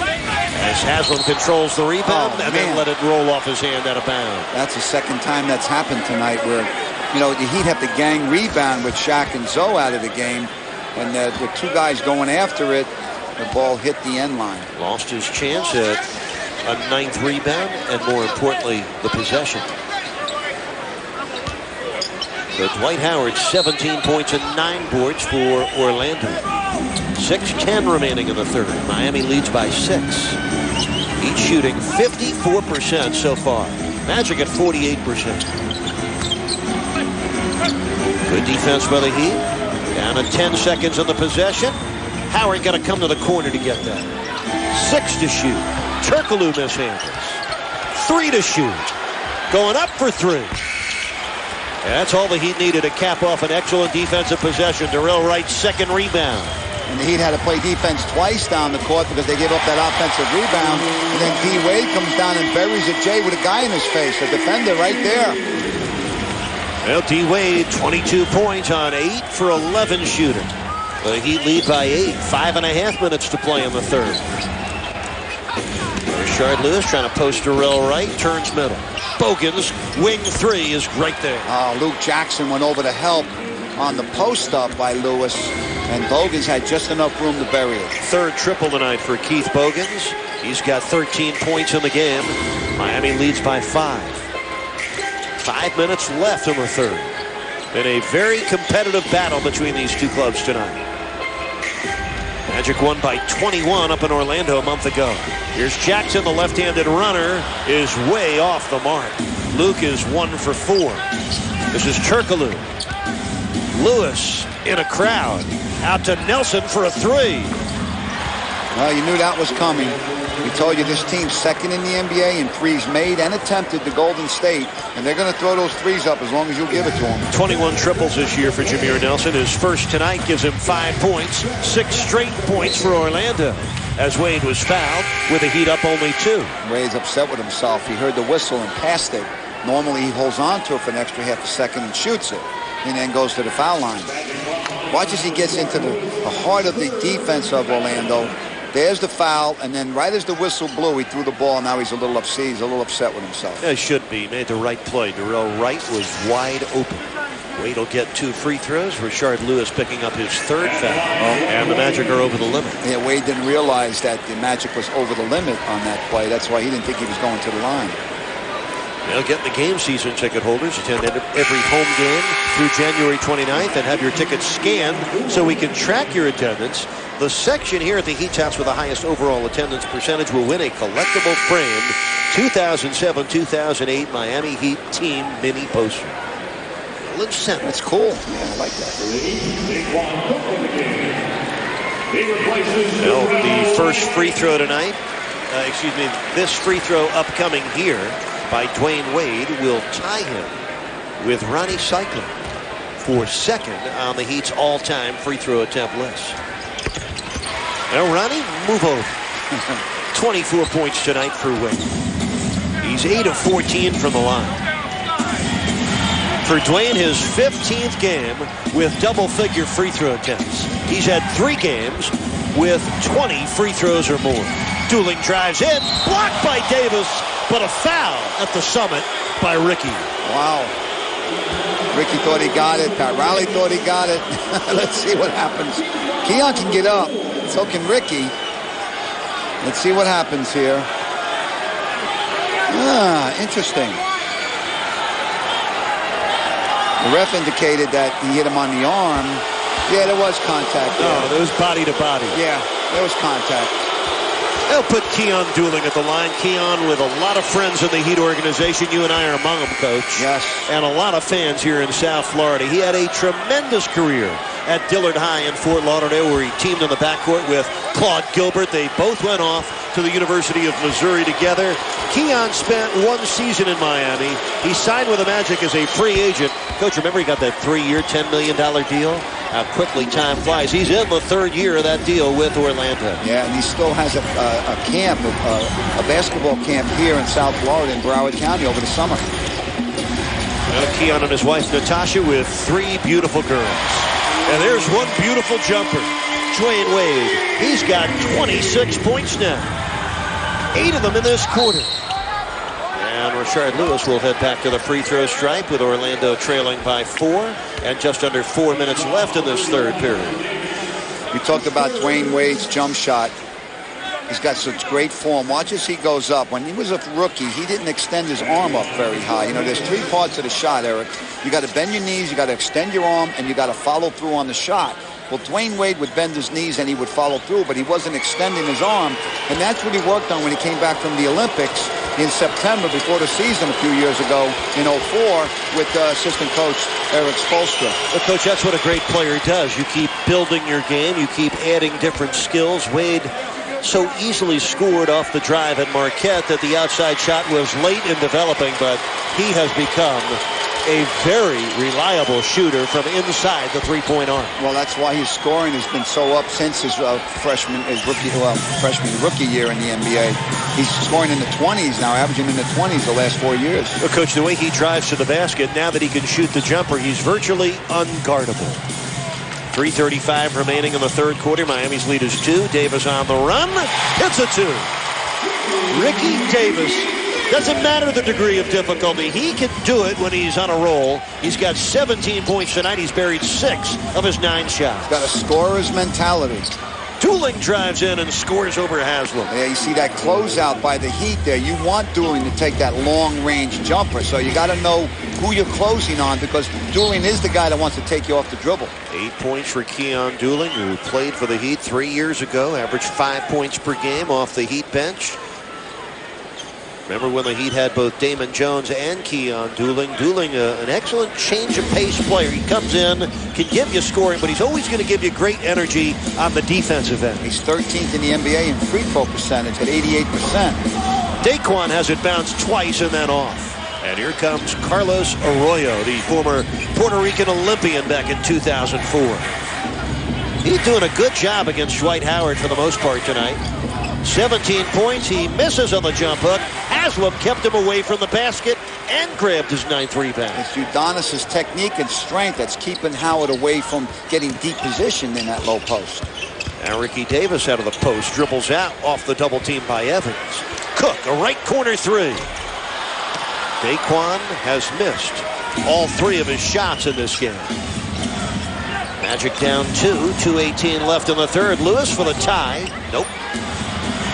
As Haslam controls the rebound and then let it roll off his hand out of bounds.
That's the 2nd time that's happened tonight where, you know, the Heat have the gang rebound with Shaq and Zoe out of the game, and with 2 guys going after it, the ball hit the end line.
Lost his chance at a 9th rebound and, more importantly, the possession. So Dwight Howard, 17 points and 9 boards for Orlando. 6:10 remaining in the third. Miami leads by 6. Each shooting 54% so far. Magic at 48%. Good defense by the Heat. Down to 10 seconds on the possession. Howard got to come to the corner to get that. 6 to shoot. Turkoglu mishandles. 3 to shoot. Going up for 3. That's all the Heat needed to cap off an excellent defensive possession. Darrell Wright's second rebound.
And the Heat had to play defense twice down the court because they gave up that offensive rebound. And then D. Wade comes down and buries it, Jay, with a guy in his face. A defender right there.
Well, D. Wade, 22 points on 8 for 11 shooting. The Heat lead by 8. 5.5 minutes to play in the third. Rashard Lewis trying to post Darrell Wright. Turns middle. Bogans, wing 3 is right there.
Luke Jackson went over to help on the post up by Lewis. And Bogans had just enough room to bury it.
Third triple tonight for Keith Bogans. He's got 13 points in the game. Miami leads by 5. 5 minutes left in the third. Been a very competitive battle between these two clubs tonight. Magic won by 21 up in Orlando a month ago. Here's Jackson, the left-handed runner, is way off the mark. Luke is 1 for 4. This is Turkoglu. Lewis in a crowd. Out to Nelson for a 3.
Well, you knew that was coming. We told you this team's second in the NBA in threes made and attempted to Golden State. And they're going to throw those threes up as long as you give it to them.
21 triples this year for Jameer Nelson. His first tonight gives him 5 points. 6 straight points for Orlando. As Wade was fouled with the Heat up only 2.
Wade's upset with himself. He heard the whistle and passed it. Normally he holds on to it for an extra half a second and shoots it. And then goes to the foul line. Watch as he gets into the heart of the defense of Orlando. There's the foul, and then right as the whistle blew, he threw the ball. Now he's a little upset. He's a little upset with himself.
Yeah, he should be. He made the right play. Darrell Wright was wide open. Wade will get 2 free throws. Rashard Lewis picking up his 3rd foul. And the Magic are over the limit.
Yeah, Wade didn't realize that the Magic was over the limit on that play. That's why he didn't think he was going to the line.
Now get the game season ticket holders. Attend every home game through January 29th and have your tickets scanned so we can track your attendance. The section here at the Heat's house with the highest overall attendance percentage will win a collectible framed 2007-2008 Miami Heat team mini poster. Lynch Center.
That's cool. Yeah, I like that.
Well, the first free throw tonight, this free throw upcoming here by Dwayne Wade will tie him with Ronnie Cycler for second on the Heat's all-time free throw attempt list. Now, Ronnie, move over. 24 points tonight for Wade. He's 8 of 14 from the line. For Dwayne, his 15th game with double-figure free throw attempts. He's had 3 games with 20 free throws or more. Dooling drives in, blocked by Davis, but a foul at the summit by Ricky.
Wow. Ricky thought he got it. Pat Riley thought he got it. Let's see what happens. Keon can get up. So can Ricky. Let's see what happens here. Interesting. The ref indicated that he hit him on the arm. Yeah, there was contact there.
Oh, there was body to body.
Yeah, there was contact.
They'll put Keon Dooling at the line. Keon with a lot of friends in the Heat organization. You and I are among them, Coach.
Yes.
And a lot of fans here in South Florida. He had a tremendous career at Dillard High in Fort Lauderdale, where he teamed in the backcourt with Claude Gilbert. They both went off to the University of Missouri together. Keon spent 1 season in Miami. He signed with the Magic as a free agent. Coach, remember he got that 3-year, $10 million deal? How quickly time flies. He's in the 3rd year of that deal with Orlando.
Yeah, and he still has a camp, a basketball camp here in South Florida in Broward County over the summer.
Well, Keon and his wife Natasha with 3 beautiful girls. And there's one beautiful jumper. Dwayne Wade. He's got 26 points now. 8 of them in this quarter. And Rashard Lewis will head back to the free throw stripe with Orlando trailing by 4 and just under 4 minutes left in this 3rd period.
You talked about Dwayne Wade's jump shot. He's got such great form. Watch as he goes up. When he was a rookie, he didn't extend his arm up very high. You know, there's three parts of the shot, Eric. You got to bend your knees, you got to extend your arm, and you got to follow through on the shot. Well, Dwayne Wade would bend his knees and he would follow through, but he wasn't extending his arm. And that's what he worked on when he came back from the Olympics in September before the season a few years ago in 04 with assistant coach Eric Spoelstra.
Well, Coach, that's what a great player does. You keep building your game. You keep adding different skills. Wade so easily scored off the drive at Marquette that the outside shot was late in developing, but he has become a very reliable shooter from inside the three-point arc.
Well, that's why his scoring has been so up since his freshman rookie year in the NBA. He's scoring in the 20s now, averaging in the 20s the last 4 years.
Well, Coach, the way he drives to the basket, now that he can shoot the jumper, he's virtually unguardable. 3:35 remaining in the third quarter. Miami's lead is 2. Davis on the run. Hits a 2. Ricky Davis. Doesn't matter the degree of difficulty. He can do it when he's on a roll. He's got 17 points tonight. He's buried 6 of his 9 shots.
He's got a scorer's mentality.
Dooling drives in and scores over Haslam.
Yeah, you see that closeout by the Heat there. You want Dooling to take that long-range jumper, so you got to know who you're closing on because Dooling is the guy that wants to take you off the dribble.
8 points for Keon Dooling, who played for the Heat 3 years ago, averaged 5 points per game off the Heat bench. Remember when the Heat had both Damon Jones and Keon Dooling. Dooling, an excellent change of pace player. He comes in, can give you scoring, but he's always going to give you great energy on the defensive end.
He's 13th in the NBA in free throw percentage at 88%.
Daquan has it bounced twice and then off. And here comes Carlos Arroyo, the former Puerto Rican Olympian back in 2004. He's doing a good job against Dwight Howard for the most part tonight. 17 points. He misses on the jump hook. Haslam kept him away from the basket and grabbed his 9th rebound.
It's Udonis's technique and strength that's keeping Howard away from getting deep position in that low post.
Now Ricky Davis out of the post, dribbles out off the double team by Evans. Cook, a right corner 3. Daquan has missed all 3 of his shots in this game. Magic down 2, 2:18 left in the third. Lewis for the tie. Nope.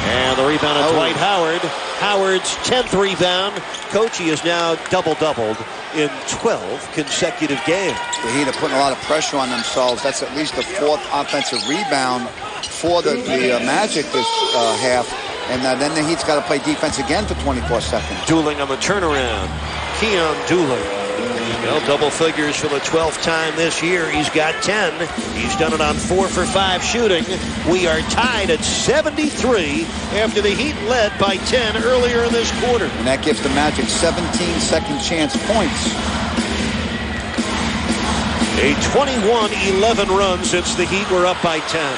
And the rebound of Dwight Howard. Howard's 10th rebound. Coach, he is now double-doubled in 12 consecutive games.
The Heat are putting a lot of pressure on themselves. That's at least the 4th offensive rebound for the Magic this half. And then the Heat's got to play defense again for 24 seconds.
Dooling on the turnaround. Keon Dooling. Well, double figures for the 12th time this year. He's got 10. He's done it on 4 for 5 shooting. We are tied at 73 after the Heat led by 10 earlier in this quarter.
And that gives the Magic 17 second chance points.
A 21-11 run since the Heat were up by 10.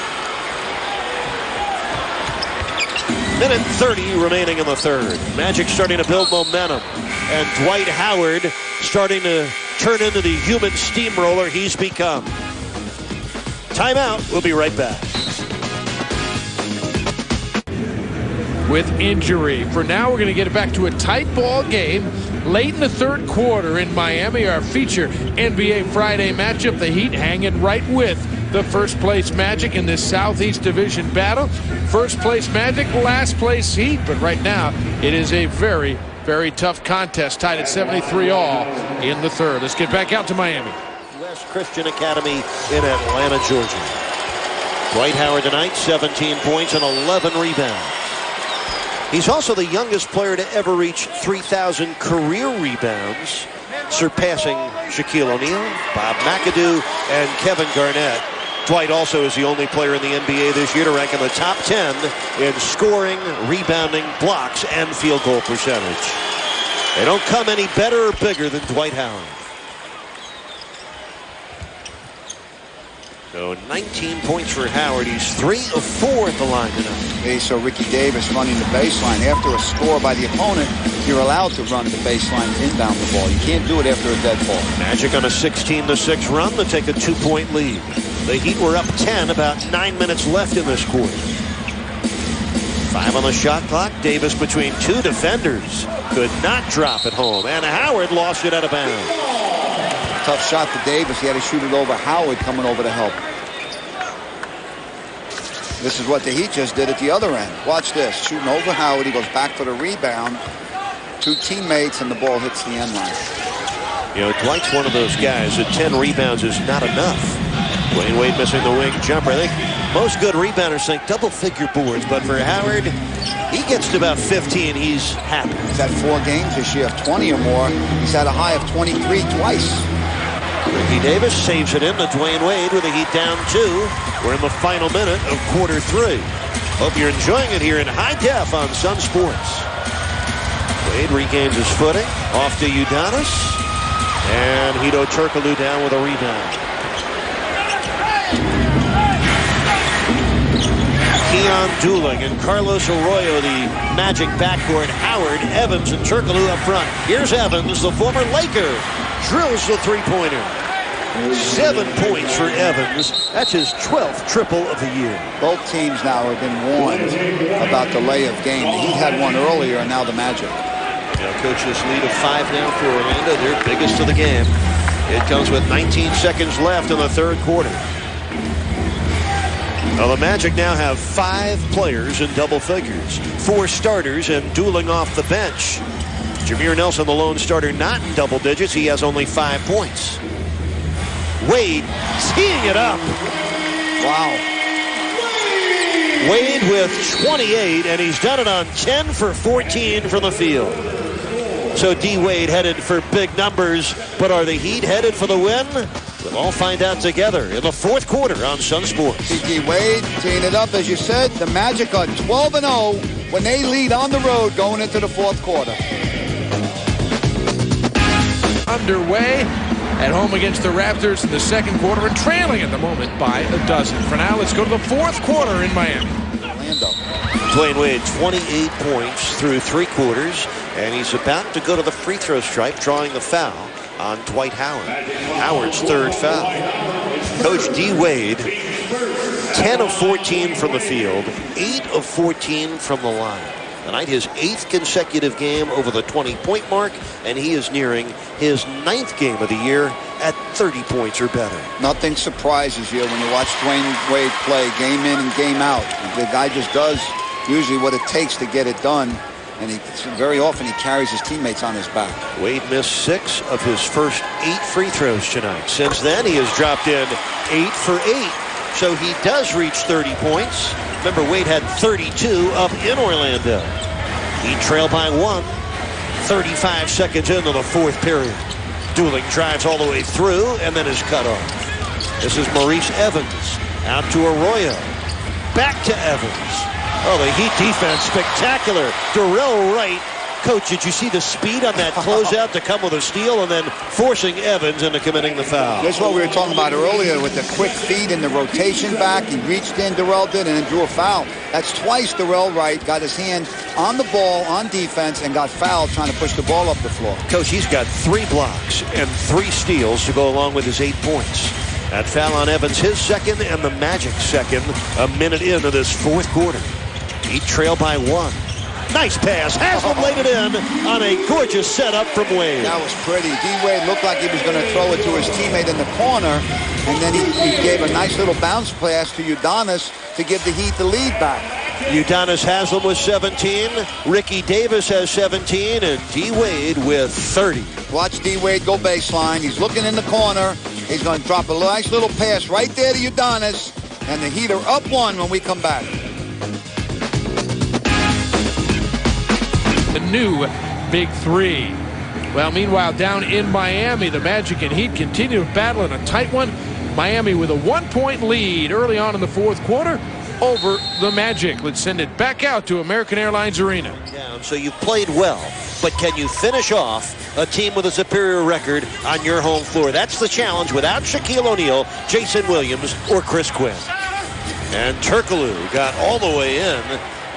Minute 30 remaining in the third. Magic starting to build momentum. And Dwight Howard starting to turn into the human steamroller he's become. Timeout. We'll be right back.
With injury. For now, we're going to get it back to a tight ball game late in the third quarter in Miami. Our feature NBA Friday matchup. The Heat hanging right with the first place Magic in this Southeast Division battle. First place Magic, last place Heat. But right now, it is a very, very tough contest, tied at 73 all in the third. Let's get back out to Miami.
West Christian Academy in Atlanta, Georgia. Dwight Howard tonight, 17 points and 11 rebounds. He's also the youngest player to ever reach 3,000 career rebounds, surpassing Shaquille O'Neal, Bob McAdoo, and Kevin Garnett. Dwight also is the only player in the NBA this year to rank in the top 10 in scoring, rebounding, blocks, and field goal percentage. They don't come any better or bigger than Dwight Howard. So 19 points for Howard. He's 3 of 4 at the line tonight.
They saw Ricky Davis running the baseline. After a score by the opponent, you're allowed to run the baseline and inbound the ball. You can't do it after a dead ball.
Magic on a 16-6 run to take a 2-point lead. The Heat were up 10, about 9 minutes left in this quarter. 5 on the shot clock. Davis between 2 defenders. Could not drop it home. And Howard lost it out of bounds.
Tough shot to Davis. He had to shoot it over Howard coming over to help. This is what the Heat just did at the other end. Watch this. Shooting over Howard. He goes back for the rebound. Two teammates, and the ball hits the end line.
You know, Dwight's one of those guys that 10 rebounds is not enough. Dwayne Wade missing the wing jumper. I think most good rebounders think double-figure boards, but for Howard, he gets to about 15. He's happy.
He's had 4 games this year of 20 or more. He's had a high of 23 twice.
Ricky Davis saves it in to Dwayne Wade with the Heat down 2. We're in the final minute of quarter 3. Hope you're enjoying it here in high def on Sun Sports. Wade regains his footing. Off to Udonis. And Hedo Turkoglu down with a rebound. Keon Dooling and Carlos Arroyo, the Magic backcourt. Howard, Evans, and Turkoglu up front. Here's Evans, the former Laker. Drills the three-pointer. 7 points for Evans. That's his 12th triple of the year.
Both teams now have been warned about the lay-of game. The Heat had one earlier, and now the Magic.
Yeah, coach's lead of 5 now for Orlando, their biggest of the game. It comes with 19 seconds left in the third quarter. Now the Magic now have 5 players in double figures, 4 starters, and Dooling off the bench. Jameer Nelson, the lone starter, not in double digits. He has only 5 points. Wade teeing it up.
Wow.
Wade with 28, and he's done it on 10 for 14 from the field. So D. Wade headed for big numbers, but are the Heat headed for the win? We'll all find out together in the fourth quarter on Sun Sports.
D. Wade teeing it up, as you said. The Magic are 12-0 when they lead on the road going into the fourth quarter.
Underway at home against the Raptors in the second quarter and trailing at the moment by a dozen. For now, let's go to the fourth quarter in Miami.
Orlando.
Dwayne Wade, 28 points through 3 quarters, and he's about to go to the free throw stripe, drawing the foul on Dwight Howard. Howard's 3rd foul. Coach D. Wade, 10 of 14 from the field, 8 of 14 from the line. Tonight, his 8th consecutive game over the 20-point mark, and he is nearing his 9th game of the year at 30 points or better.
Nothing surprises you when you watch Dwayne Wade play game in and game out. The guy just does usually what it takes to get it done, and very often he carries his teammates on his back.
Wade missed 6 of his first 8 free throws tonight. Since then, he has dropped in 8 for 8. So he does reach 30 points. Remember, Wade had 32 up in Orlando. He trailed by 1. 35 seconds into the fourth period. Dooling drives all the way through and then is cut off. This is Maurice Evans. Out to Arroyo. Back to Evans. Oh, the Heat defense, spectacular. Darrell Wright. Coach, did you see the speed on that closeout to come with a steal and then forcing Evans into committing the foul?
That's what we were talking about earlier with the quick feed and the rotation back. He reached in, Darrell did, and then drew a foul. That's twice Darrell Wright got his hand on the ball on defense and got fouled trying to push the ball up the floor.
Coach, he's got 3 blocks and 3 steals to go along with his 8 points. That foul on Evans, his 2nd, and the Magic 2nd, a minute into this fourth quarter. He trailed by 1. Nice pass. Haslam laid it in on a gorgeous setup from Wade.
That was pretty. D. Wade looked like he was going to throw it to his teammate in the corner, and then he gave a nice little bounce pass to Udonis to give the Heat the lead back.
Udonis Haslam with 17. Ricky Davis has 17, and D. Wade with 30.
Watch D. Wade go baseline. He's looking in the corner. He's going to drop a nice little pass right there to Udonis, and the Heat are up 1 when we come back.
The new Big 3. Well, meanwhile, down in Miami, the Magic and Heat continue to battle in a tight one. Miami with a 1-point lead early on in the fourth quarter over the Magic. Let's send it back out to American Airlines Arena.
So you've played well, but can you finish off a team with a superior record on your home floor? That's the challenge without Shaquille O'Neal, Jason Williams, or Chris Quinn. And Turkoglu got all the way in.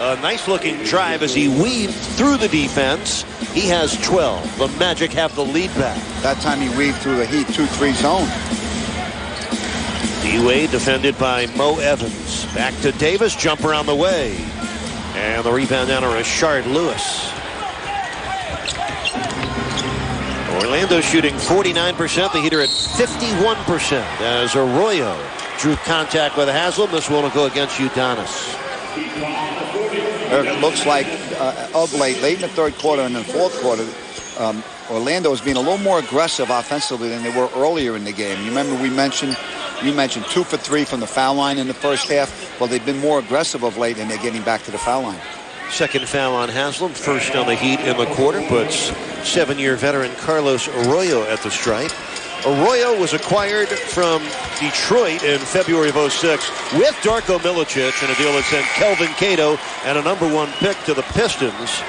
A nice-looking drive as he weaved through the defense. He has 12. The Magic have the lead back.
That time he weaved through the Heat 2-3 zone.
D-Wade defended by Mo Evans. Back to Davis. Jumper on the way. And the rebound down to Rashard Lewis. Orlando shooting 49%. The Heat are at 51% as Arroyo drew contact with Haslam. This one will go against Udonis.
It looks like of late in the third quarter and the fourth quarter, Orlando has been a little more aggressive offensively than they were earlier in the game. You remember you mentioned 2 for 3 from the foul line in the first half. Well, they've been more aggressive of late, and they're getting back to the foul line.
Second foul on Haslam, first on the Heat in the quarter, puts 7-year veteran Carlos Arroyo at the stripe. Arroyo was acquired from Detroit in February of 06 with Darko Milicic in a deal that sent Kelvin Cato and a #1 pick to the Pistons.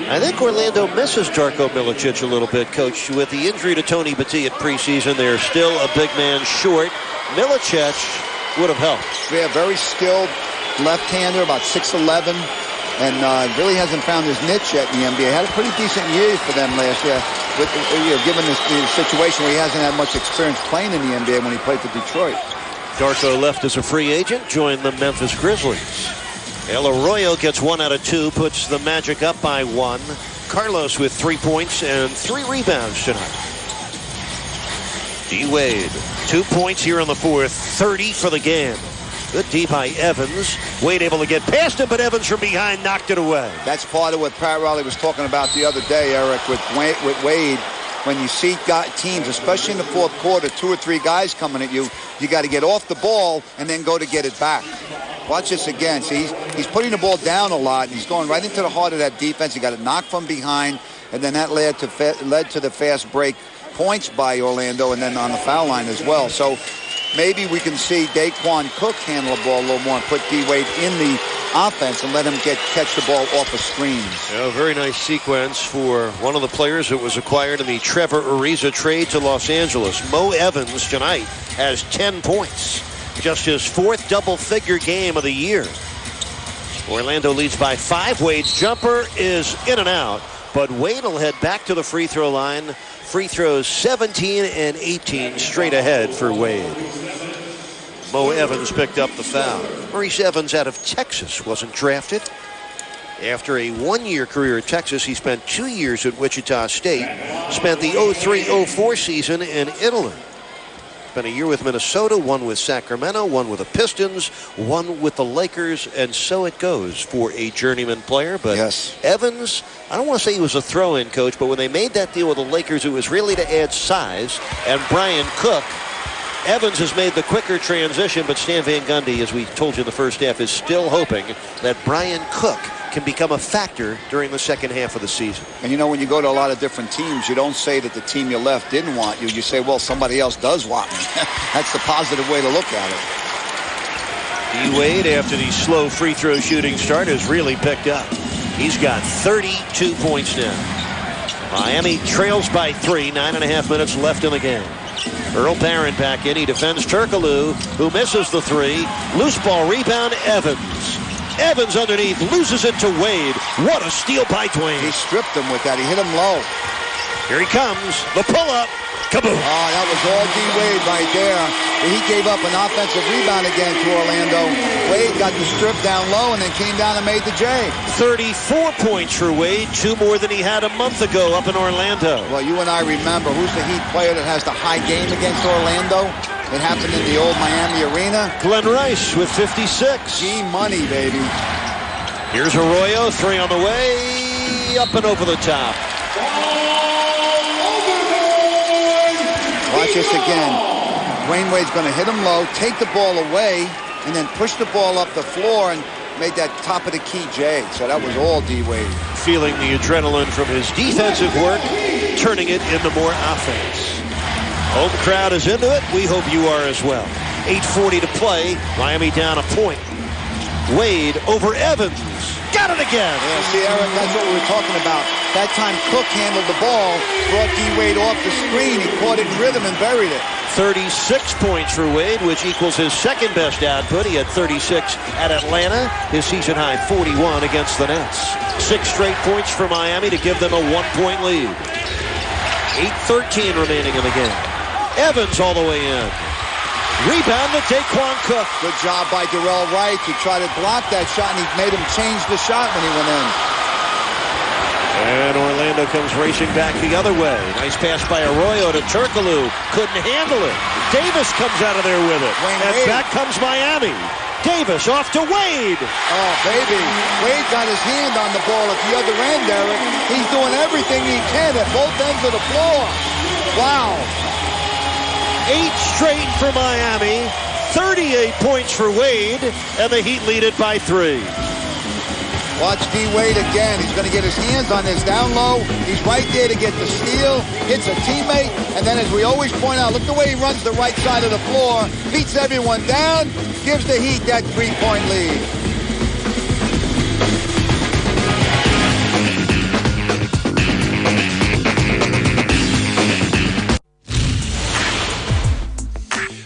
I think Orlando misses Darko Milicic a little bit, Coach. With the injury to Tony Battie at preseason, they're still a big man short. Milicic would have helped.
Yeah, very skilled left-hander, about 6'11", and really hasn't found his niche yet in the NBA. Had a pretty decent year for them last year, with, given the situation where he hasn't had much experience playing in the NBA when he played for Detroit.
Darko left as a free agent, joined the Memphis Grizzlies. El Arroyo gets 1 out of 2, puts the Magic up by 1. Carlos with 3 points and 3 rebounds tonight. D. Wade, 2 points here in the fourth, 30 for the game. Good D by Evans. Wade able to get past him, but Evans from behind knocked it away.
That's part of what Pat Riley was talking about the other day, Eric, with Wade. When you see teams, especially in the fourth quarter, 2 or 3 guys coming at you, you got to get off the ball and then go to get it back. Watch this again. See, he's putting the ball down a lot, and he's going right into the heart of that defense. He got it knocked from behind, and then that led to the fast break points by Orlando, and then on the foul line as well. So maybe we can see Daquan Cook handle the ball a little more and put D. Wade in the offense and let him catch the ball off of screens.
A very nice sequence for one of the players that was acquired in the Trevor Ariza trade to Los Angeles. Mo Evans tonight has 10 points. Just his 4th double-figure game of the year. Orlando leads by 5. Wade's jumper is in and out, but Wade will head back to the free throw line. Free throws 17 and 18 straight ahead for Wade. Mo Evans picked up the foul. Maurice Evans out of Texas wasn't drafted. After a 1-year career at Texas, he spent 2 years at Wichita State. Spent the 03-04 season in Italy. Spent a year with Minnesota, 1 with Sacramento, 1 with the Pistons, 1 with the Lakers, and so it goes for a journeyman player. But
yes,
Evans, I don't want to say he was a throw-in coach, but when they made that deal with the Lakers, it was really to add size. And Brian Cook, Evans has made the quicker transition, but Stan Van Gundy, as we told you in the first half, is still hoping that Brian Cook can become a factor during the second half of the season.
And you know, when you go to a lot of different teams, you don't say that the team you left didn't want you. You say, well, somebody else does want me. That's the positive way to look at it.
D. Wade, after the slow free throw shooting start, has really picked up. He's got 32 points now. Miami trails by 3, 9.5 minutes left in the game. Earl Barron back in. He defends Turkoglu, who misses the 3. Loose ball rebound, Evans. Evans underneath, loses it to Wade. What a steal by Dwayne.
He stripped him with that. He hit him low.
Here he comes. The pull-up. Kaboom.
Oh, that was all D. Wade right there. He gave up an offensive rebound again to Orlando. Wade got the strip down low and then came down and made the J.
34 points for Wade, 2 more than he had a month ago up in Orlando.
Well, you and I remember who's the Heat player that has the high game against Orlando? It happened in the old Miami Arena.
Glenn Rice with 56.
G-money, baby.
Here's Arroyo, 3 on the way, up and over the top.
Watch this again. Dwayne Wade's going to hit him low, take the ball away, and then push the ball up the floor and made that top of the key J. So that was all D. Wade.
Feeling the adrenaline from his defensive work, turning it into more offense. Home crowd is into it. We hope you are as well. 8:40 to play. Miami down a point. Wade over Evans. Got it again.
Yeah, see, Eric, that's what we were talking about. That time Cook handled the ball, brought D. Wade off the screen. He caught it in rhythm and buried it.
36 points for Wade, which equals his second best output. He had 36 at Atlanta. His season high 41 against the Nets. 6 straight points for Miami to give them a 1-point lead. 8:13 remaining in the game. Evans all the way in. Rebound to Daquan Cook.
Good job by Darrell Wright to try to block that shot, and he made him change the shot when he went in.
And Orlando Orlando comes racing back the other way. Nice pass by Arroyo to Turkoglu. Couldn't handle it. Davis comes out of there with it. And back comes Miami. Davis off to Wade.
Oh, baby. Wade got his hand on the ball at the other end, Eric. He's doing everything he can at both ends of the floor. Wow.
8 straight for Miami. 38 points for Wade. And the Heat lead it by 3.
Watch D-Wade again. He's going to get his hands on this down low. He's right there to get the steal. Hits a teammate. And then, as we always point out, look the way he runs the right side of the floor. Beats everyone down. Gives the Heat that 3-point lead.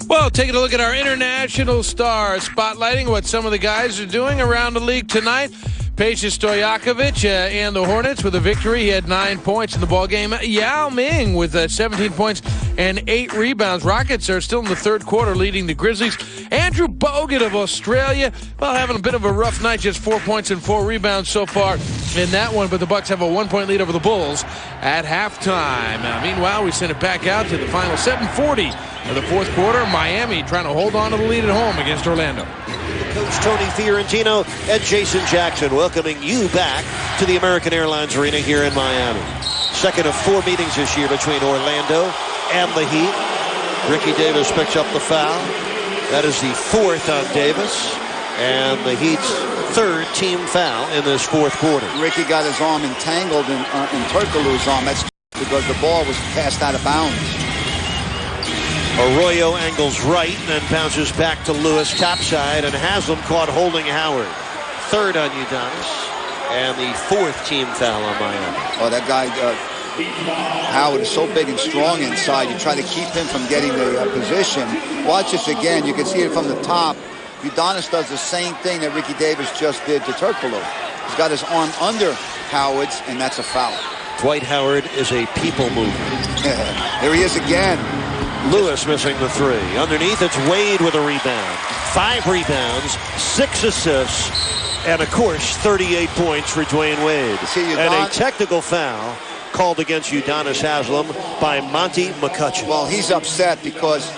Well, taking a look at our international stars, spotlighting what some of the guys are doing around the league tonight. Peja Stojakovic and the Hornets with a victory. He had 9 points in the ballgame. Yao Ming with 17 points and 8 rebounds. Rockets are still in the third quarter leading the Grizzlies. Andrew Bogut of Australia, well, having a bit of a rough night, just 4 points and 4 rebounds so far in that one, but the Bucks have a 1-point lead over the Bulls at halftime. Meanwhile, we send it back out to the final 7:40 of the fourth quarter. Miami trying to hold on to the lead at home against Orlando.
Coach Tony Fiorentino and Jason Jackson welcoming you back to the American Airlines Arena here in Miami. Second of 4 meetings this year between Orlando and the Heat. Ricky Davis picks up the foul. That is the 4th on Davis. And the Heat's 3rd team foul in this fourth quarter.
Ricky got his arm entangled in Turkoglu's arm. That's because the ball was passed out of bounds.
Arroyo angles right and then bounces back to Lewis topside, and Haslam caught holding Howard. 3rd on Udonis, and the 4th team foul on Miami.
Oh, that guy, Howard, is so big and strong inside. You try to keep him from getting the position. Watch this again. You can see it from the top. Udonis does the same thing that Ricky Davis just did to Turkoglu. He's got his arm under Howard's, and that's a foul.
Dwight Howard is a people mover.
There he is again.
Lewis missing the 3. Underneath, it's Wade with a rebound. 5 rebounds, 6 assists, and of course, 38 points for Dwayne Wade. And a technical foul called against Udonis Haslam by Monty McCutcheon.
Well, he's upset because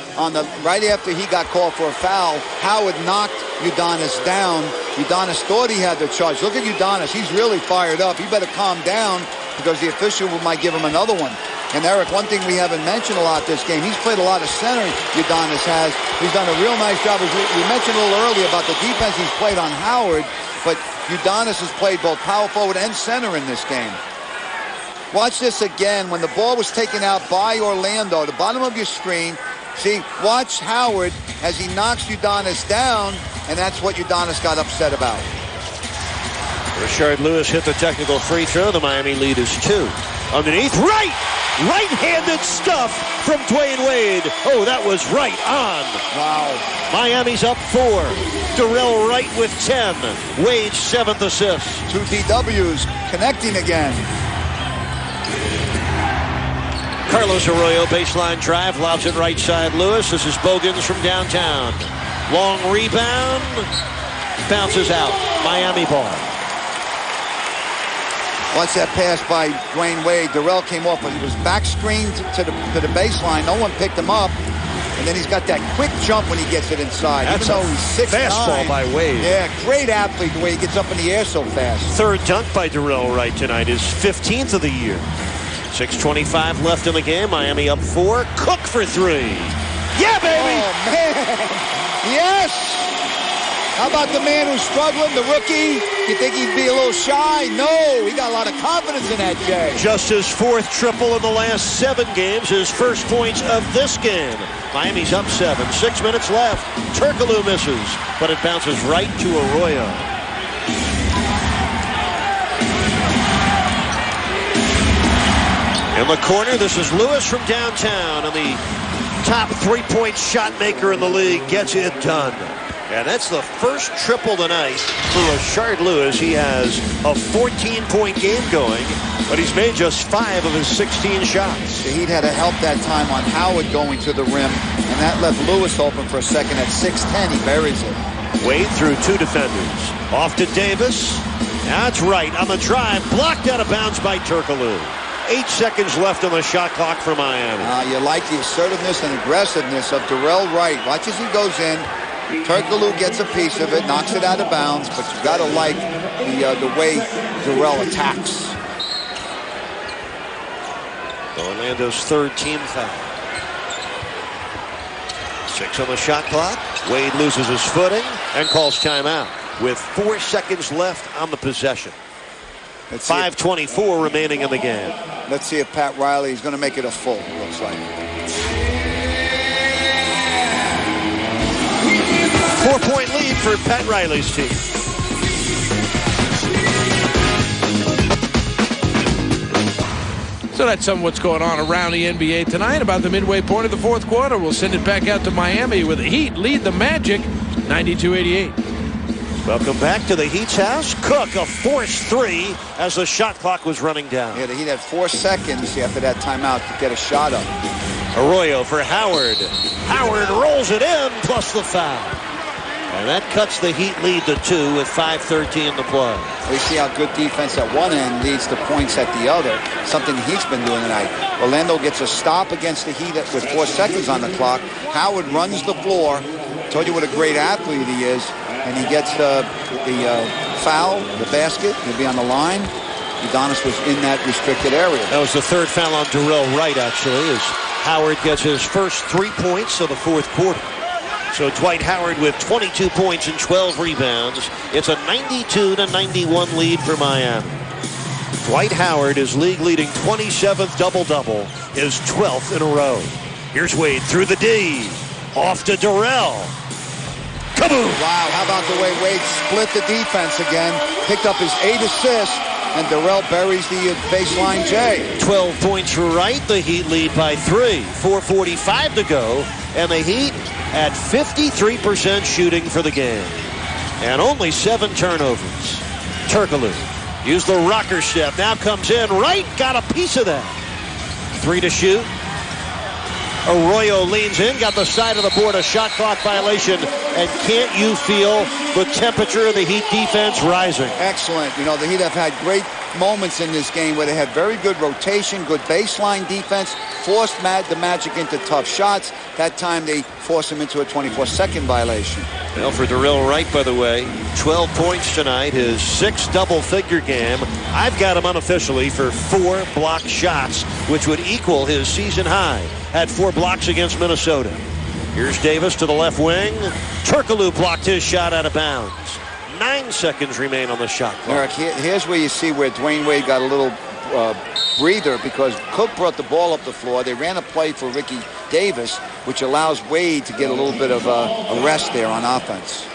right after he got called for a foul, Howard knocked Udonis down. Udonis thought he had the charge. Look at Udonis. He's really fired up. He better calm down because the official might give him another one. And Eric, one thing we haven't mentioned a lot this game, he's played a lot of center, Udonis has. He's done a real nice job. As we mentioned a little earlier about the defense he's played on Howard, but Udonis has played both power forward and center in this game. Watch this again. When the ball was taken out by Orlando, the bottom of your screen, see, watch Howard as he knocks Udonis down, and that's what Udonis got upset about.
Rashard Lewis hit the technical free throw. The Miami lead is 2. Underneath, right-handed stuff from Dwayne Wade. Oh, that was right on.
Wow.
Miami's up 4. Darrell Wright with 10. Wade's 7th assist.
2 DWs connecting again.
Carlos Arroyo, baseline drive, lobs it right side Lewis. This is Bogans from downtown. Long rebound, bounces out. Miami ball.
Watch that pass by Dwayne Wade. Darrell came off, but he was back screened to the baseline. No one picked him up. And then he's got that quick jump when he gets it inside.
That's
even though he's 6'9".
Fastball by Wade.
Yeah, great athlete the way he gets up in the air so fast.
3rd dunk by Darrell Wright tonight, his 15th of the year. 6:25 left in the game. Miami up 4. Cook for 3. Yeah, baby!
Oh, man. Yes! How about the man who's struggling, the rookie? You think he'd be a little shy? No, he got a lot of confidence in that, Jay.
Just his 4th triple in the last 7 games, his first points of this game. Miami's up 7, 6 minutes left. Turkoglu misses, but it bounces right to Arroyo. In the corner, this is Lewis from downtown, and the top 3-point shot maker in the league gets it done. And that's the first triple tonight for Rashard Lewis. He has a 14-point game going, but he's made just 5 of his 16 shots.
The Heat had to help that time on Howard going to the rim, and that left Lewis open for a second. At 6'10", he buries it.
Wade through 2 defenders. Off to Davis. That's right on the drive. Blocked out of bounds by Turkoglu. 8 seconds left on the shot clock for Miami.
You like the assertiveness and aggressiveness of Darrell Wright. Watch as he goes in. Turkoglu gets a piece of it, knocks it out of bounds, but you got to like the way Darrell attacks.
Orlando's third team foul. 6 on the shot clock. Wade loses his footing and calls timeout with 4 seconds left on the possession. 5:24 remaining in the game.
Let's see if Pat Riley is going to make it a full, looks like.
4-point lead for Pat Riley's team.
So that's some of what's going on around the NBA tonight. About the midway point of the fourth quarter, we'll send it back out to Miami with the Heat lead the Magic 92-88.
Welcome back to the Heat's house. Cook, a forced 3 as the shot clock was running down.
Yeah, the Heat had 4 seconds after that timeout to get a shot up.
Arroyo for Howard. Howard rolls it in, plus the foul. And that cuts the Heat lead to 2 with 5:13 to play.
We see how good defense at one end leads to points at the other. Something the Heat's been doing tonight. Orlando gets a stop against the Heat with 4 seconds on the clock. Howard runs the floor. Told you what a great athlete he is. And he gets the foul, the basket. He'll be on the line. Udonis was in that restricted area.
That was the third foul on Darrell Wright, actually, as Howard gets his first 3 points of the fourth quarter. So Dwight Howard with 22 points and 12 rebounds. It's a 92-91 lead for Miami. Dwight Howard is league-leading 27th double-double, his 12th in a row. Here's Wade through the D. Off to Darrell. Kaboom!
Wow, how about the way Wade split the defense again, picked up his 8 assists, and Darrell buries the baseline J.
12 points for Wright. The Heat lead by 3. 4:45 to go, and the Heat at 53% shooting for the game. And only 7 turnovers. Turkoglu used the rocker step. Now comes in. Wright got a piece of that. 3 to shoot. Arroyo leans in, got the side of the board, a shot clock violation. And can't you feel the temperature of the Heat defense rising?
Excellent. You know, the Heat have had great moments in this game where they had very good rotation, good baseline defense, forced the Magic into tough shots. That time they forced him into a 24-second violation.
Well, for Darrell Wright, by the way, 12 points tonight, his 6th double-figure game. I've got him unofficially for 4 blocked shots, which would equal his season high. Had 4 blocks against Minnesota. Here's Davis to the left wing. Turkoglu blocked his shot out of bounds. 9 seconds remain on the shot clock.
Eric, here's where you see where Dwayne Wade got a little breather, because Cook brought the ball up the floor. They ran a play for Ricky Davis, which allows Wade to get a little bit of a rest there on offense.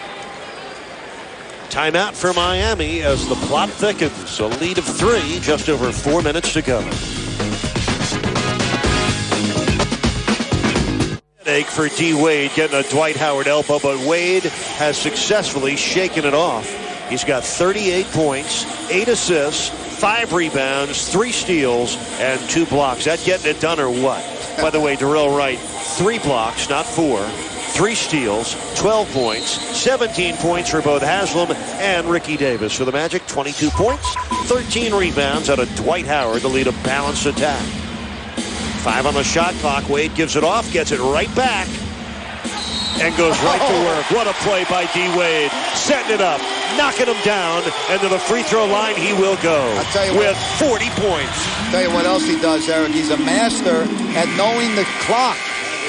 Timeout for Miami as the plot thickens. A lead of 3, just over 4 minutes to go. Headache for D. Wade getting a Dwight Howard elbow, but Wade has successfully shaken it off. He's got 38 points, 8 assists, 5 rebounds, 3 steals, and 2 blocks. That getting it done or what? By the way, Darrell Wright, 3 blocks, not 4. 3 steals, 12 points, 17 points for both Haslam and Ricky Davis. For the Magic, 22 points, 13 rebounds out of Dwight Howard to lead a balanced attack. 5 on the shot clock. Wade gives it off, gets it right back, and goes right to work. What a play by D. Wade. Setting it up, knocking him down, and to the free throw line he will go with 40 points.
I'll tell you what else he does, Eric. He's a master at knowing the clock.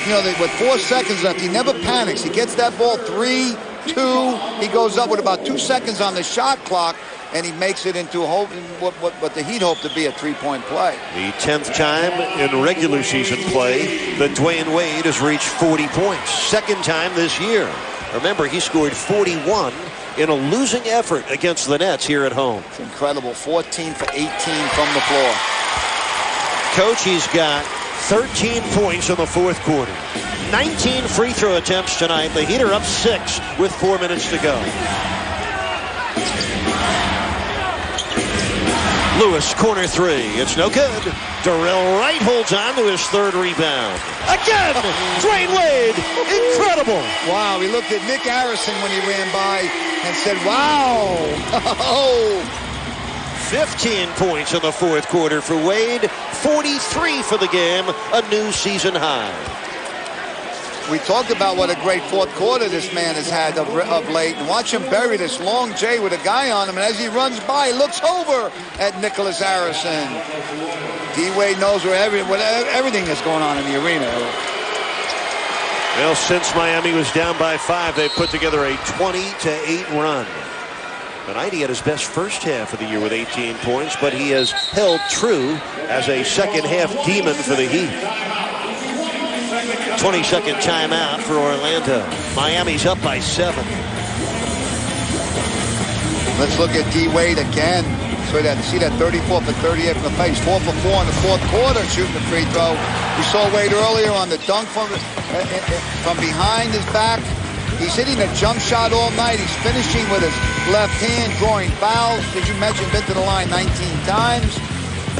You know, with 4 seconds left, he never panics. He gets that ball 3, 2. He goes up with about 2 seconds on the shot clock, and he makes it into what the Heat hope to be a 3-point play.
The 10th time in regular season play that Dwayne Wade has reached 40 points. 2nd time this year. Remember, he scored 41 in a losing effort against the Nets here at home.
It's incredible. 14 for 18 from the floor.
Coach, he's got 13 points in the fourth quarter. 19 free throw attempts tonight. The Heat are up 6 with 4 minutes to go. Lewis, corner 3. It's no good. Darrell Wright holds on to his 3rd rebound. Again, Dwayne Wade. Incredible.
Wow, he looked at Nick Harrison when he ran by and said, wow.
15 points in the fourth quarter for Wade. 43 for the game, a new season high.
We talked about what a great fourth quarter this man has had of late. And watch him bury this long J with a guy on him. And as he runs by, he looks over at Nicholas Harrison. D-Wade knows where everything is going on in the arena.
Well, since Miami was down by 5, they put together a 20-8 run. Tonight he had his best first half of the year with 18 points, but he has held true as a second-half demon for the Heat. 20-second timeout for Orlando. Miami's up by 7.
Let's look at D-Wade again. See that 34 for 38 from the face. 4 for 4 in the fourth quarter shooting the free throw. We saw Wade earlier on the dunk from behind his back. He's hitting a jump shot all night. He's finishing with his left hand, drawing fouls. As you mentioned, been to the line 19 times.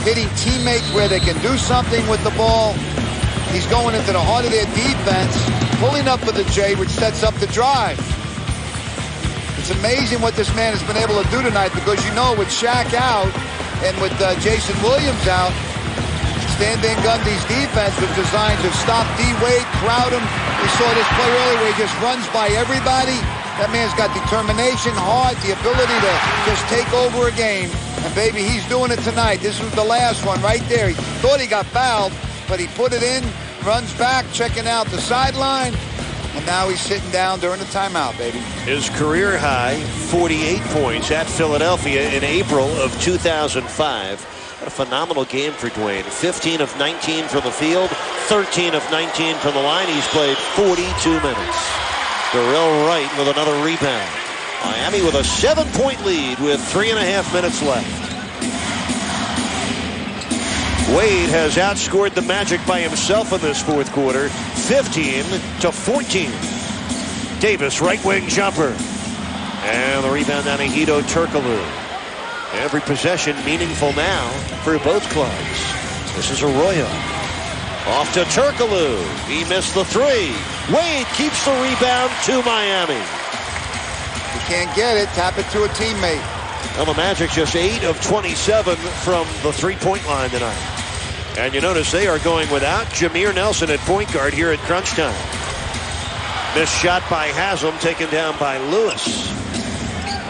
Hitting teammates where they can do something with the ball. He's going into the heart of their defense, pulling up with the J, which sets up the drive. It's amazing what this man has been able to do tonight because, you know, with Shaq out and with Jason Williams out, Stan Van Gundy's defense was designed to stop D-Wade, crowd him. We saw this play earlier where he just runs by everybody. That man's got determination, heart, the ability to just take over a game. And, baby, he's doing it tonight. This was the last one right there. He thought he got fouled, but he put it in, runs back, checking out the sideline. And now he's sitting down during the timeout, baby.
His career high, 48 points at Philadelphia in April of 2005. What a phenomenal game for Dwayne. 15 of 19 from the field, 13 of 19 from the line. He's played 42 minutes. Darrell Wright with another rebound. Miami with a 7-point lead with 3.5 minutes left. Wade has outscored the Magic by himself in this fourth quarter, 15-14. Davis, right wing jumper. And the rebound down to Hedo Turkoglu. Every possession meaningful now for both clubs. This is Arroyo. Off to Turkoglu. He missed the three. Wade keeps the rebound to Miami.
You can't get it. Tap it to a teammate.
Well, the Magic just 8 of 27 from the three-point line tonight. And you notice they are going without Jameer Nelson at point guard here at crunch time. Missed shot by Haslam, taken down by Lewis.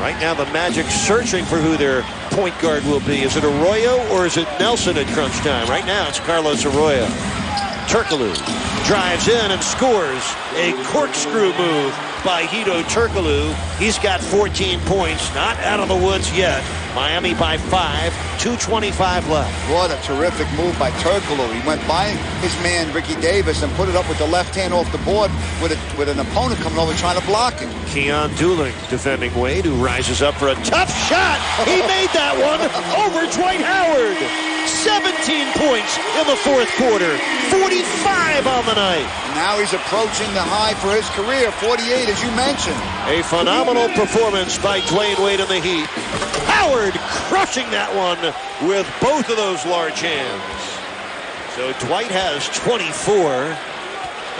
Right now the Magic searching for who their point guard will be. Is it Arroyo or is it Nelson at crunch time? Right now it's Carlos Arroyo. Turkoglu drives in and scores a corkscrew move by Hedo Turkoglu. He's got 14 points, not out of the woods yet. Miami by 5, 2:25 left.
What a terrific move by Turkoglu. He went by his man, Ricky Davis, and put it up with the left hand off the board with an opponent coming over trying to block him.
Keon Dooling defending Wade, who rises up for a tough shot. He made that one over Dwight Howard. 17 points in the fourth quarter, 45 on the night.
Now he's approaching the high for his career, 48, as you mentioned.
A phenomenal performance by Dwayne Wade and the Heat. Howard crushing that one with both of those large hands. So Dwight has 24.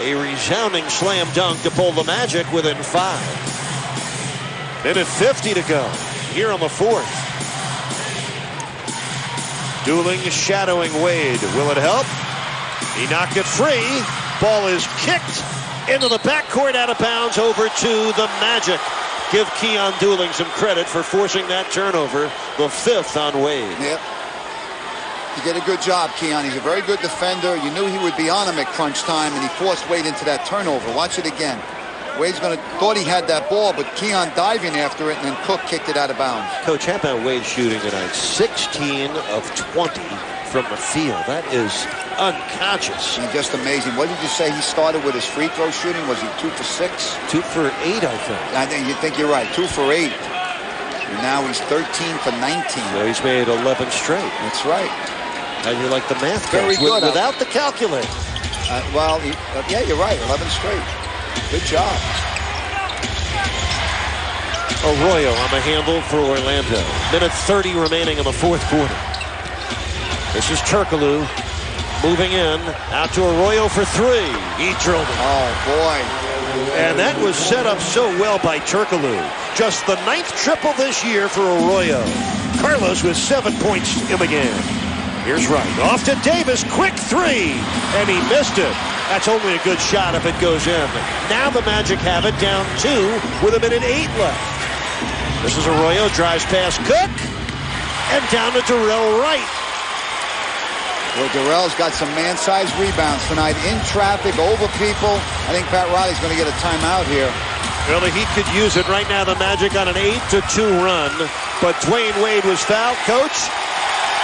A resounding slam dunk to pull the Magic within 5. Minute 50 to go here on the fourth. Dooling shadowing Wade. Will it help? He knocked it free. Ball is kicked into the backcourt, out of bounds, over to the Magic. Give Keon Dooling some credit for forcing that turnover, the 5th on Wade.
Yep. You did a good job, Keon. He's a very good defender. You knew he would be on him at crunch time, and he forced Wade into that turnover. Watch it again. Wade's thought he had that ball, but Keon diving after it, and then Cook kicked it out of bounds.
Coach, how about Wade shooting tonight? 16 of 20 from the field. That is unconscious.
And just amazing. What did you say he started with his free throw shooting? Was he 2 for 6?
2 for 8, I think.
I think you're right. 2 for 8. And now he's 13 for 19.
So he's made 11 straight.
That's right.
And you like the math,
Very good.
Without the calculator.
Yeah, you're right. 11 straight. Good job.
Arroyo on the handle for Orlando. Minute 30 remaining in the fourth quarter. This is Turkoglu moving in. Out to Arroyo for 3. He drilled it.
Oh, boy.
And that was set up so well by Turkoglu. Just the 9th triple this year for Arroyo. Carlos with 7 points in the game. Here's Wright. Off to Davis. Quick three. And he missed it. That's only a good shot if it goes in. Now the Magic have it down 2 with 1:08 left. This is Arroyo. Drives past Cook. And down to Darrell Wright.
Well, Darrell's got some man-sized rebounds tonight. In traffic, over people. I think Pat Riley's going to get a timeout here.
Well, the Heat could use it right now. The Magic on an 8-2 run. But Dwayne Wade was fouled. Coach,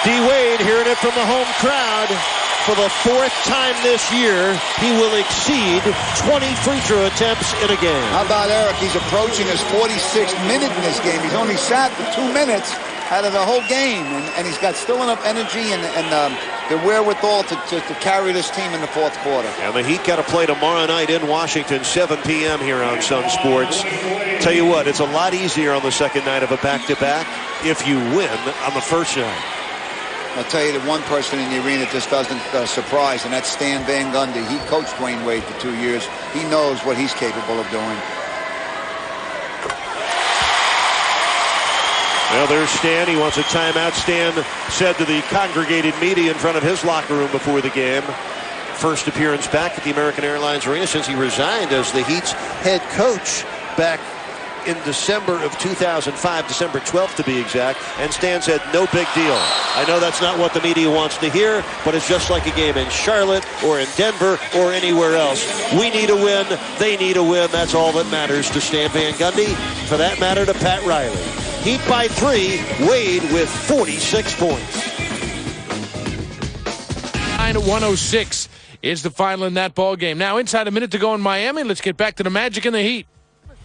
D. Wade hearing it from the home crowd. For the 4th time this year, he will exceed 20 free throw attempts in a game.
How about Eric? He's approaching his 46th minute in this game. He's only sat for 2 minutes out of the whole game. And he's got still enough energy and the wherewithal to carry this team in the 4th quarter.
And the Heat got to play tomorrow night in Washington, 7 p.m. here on Sun Sports. Tell you what, it's a lot easier on the second night of a back-to-back if you win on the first night.
I'll tell you the one person in the arena just doesn't surprise, and that's Stan Van Gundy. He coached Dwayne Wade for 2 years. He knows what he's capable of doing.
Well, there's Stan. He wants a timeout. Stan said to the congregated media in front of his locker room before the game. First appearance back at the American Airlines Arena since he resigned as the Heat's head coach back in December of 2005, December 12th to be exact. And Stan said, no big deal. I know that's not what the media wants to hear, but it's just like a game in Charlotte or in Denver or anywhere else. We need a win. They need a win. That's all that matters to Stan Van Gundy. For that matter, to Pat Riley. Heat by 3, Wade with 46 points.
9-106 is the final in that ball game. Now, inside a minute to go in Miami. Let's get back to the Magic and the Heat.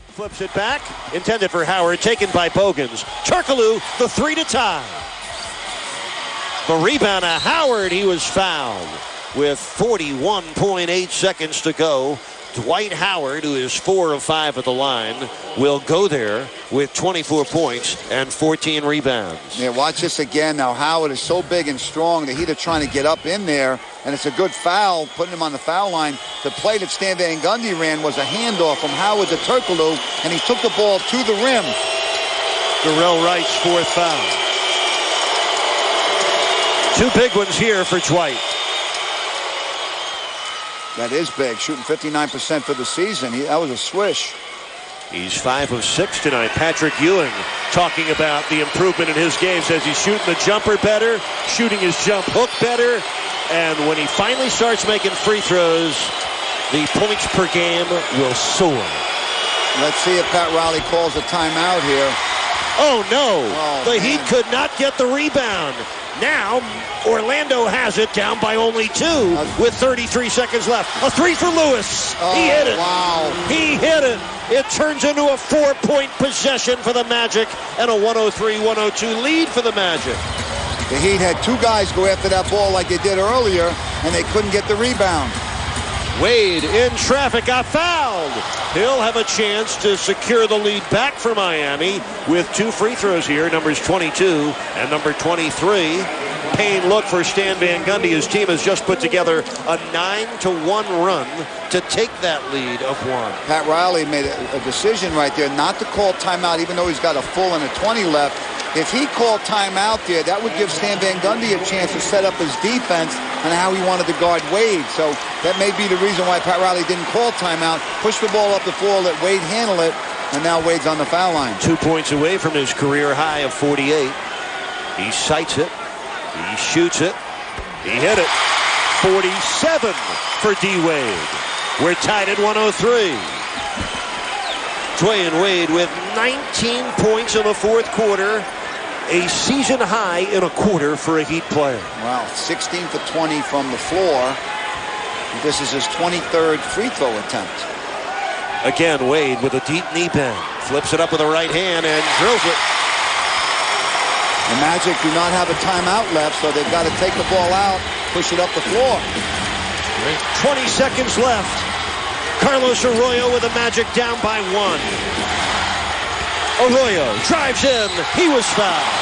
Flips it back, intended for Howard, taken by Bogans. Turkoglu, the 3 to tie. The rebound of Howard, he was fouled with 41.8 seconds to go. Dwight Howard, who is 4 of 5 at the line, will go there with 24 points and 14 rebounds.
Yeah, watch this again. Now, Howard is so big and strong. The Heat are trying to get up in there, and it's a good foul, putting him on the foul line. The play that Stan Van Gundy ran was a handoff from Howard to Turkoglu, and he took the ball to the rim.
Darrell Wright's 4th foul. 2 big ones here for Dwight.
That is big, shooting 59% for the season. That was a swish.
He's 5 of 6 tonight. Patrick Ewing talking about the improvement in his game. Says he's shooting the jumper better, shooting his jump hook better. And when he finally starts making free throws, the points per game will soar.
Let's see if Pat Riley calls a timeout here.
Oh, no. The Heat could not get the rebound. Now, Orlando has it down by only 2 with 33 seconds left. A 3 for Lewis. He hit it.
Wow.
He hit it. It turns into a 4-point possession for the Magic and a 103-102 lead for the Magic.
The Heat had 2 guys go after that ball like they did earlier, and they couldn't get the rebound.
Wade in traffic, got fouled. He'll have a chance to secure the lead back for Miami with 2 free throws here, numbers 22 and number 23. Pain look for Stan Van Gundy. His team has just put together a 9-1 run to take that lead of 1.
Pat Riley made a decision right there not to call timeout, even though he's got a full and a 20 left. If he called timeout there, that would give Stan Van Gundy a chance to set up his defense and how he wanted to guard Wade. So that may be the reason why Pat Riley didn't call timeout. Push the ball up the floor, let Wade handle it, and now Wade's on the foul line.
2 points away from his career high of 48. He sights it. He shoots it. He hit it. 47 for D. Wade. We're tied at 103. Dwayne Wade with 19 points in the 4th quarter. A season high in a quarter for a Heat player.
Wow, 16 for 20 from the floor. This is his 23rd free throw attempt.
Again, Wade with a deep knee bend. Flips it up with the right hand and drills it.
The Magic do not have a timeout left, so they've got to take the ball out, push it up the floor.
20 seconds left. Carlos Arroyo with the Magic down by 1. Arroyo drives in. He was fouled.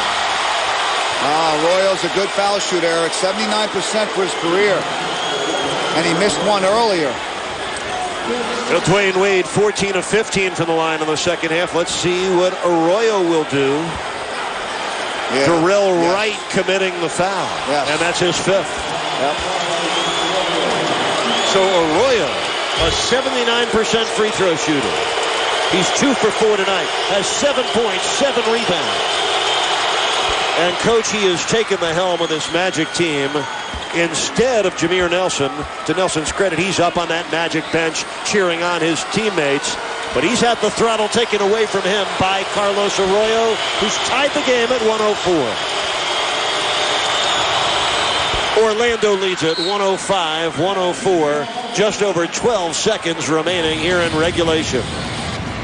Arroyo's a good foul shooter, Eric. 79% for his career. And he missed one earlier.
Well, Dwayne Wade, 14 of 15 from the line in the second half. Let's see what Arroyo will do.
Yeah.
Darrell Wright committing the foul.
Yes.
And that's his 5th.
Yep.
So Arroyo, a 79% free throw shooter. He's 2 for 4 tonight. Has 7 points, 7 rebounds. And Coach, he has taken the helm of this Magic team instead of Jameer Nelson. To Nelson's credit, he's up on that Magic bench cheering on his teammates. But he's had the throttle taken away from him by Carlos Arroyo, who's tied the game at 104. Orlando leads it 105-104. Just over 12 seconds remaining here in regulation.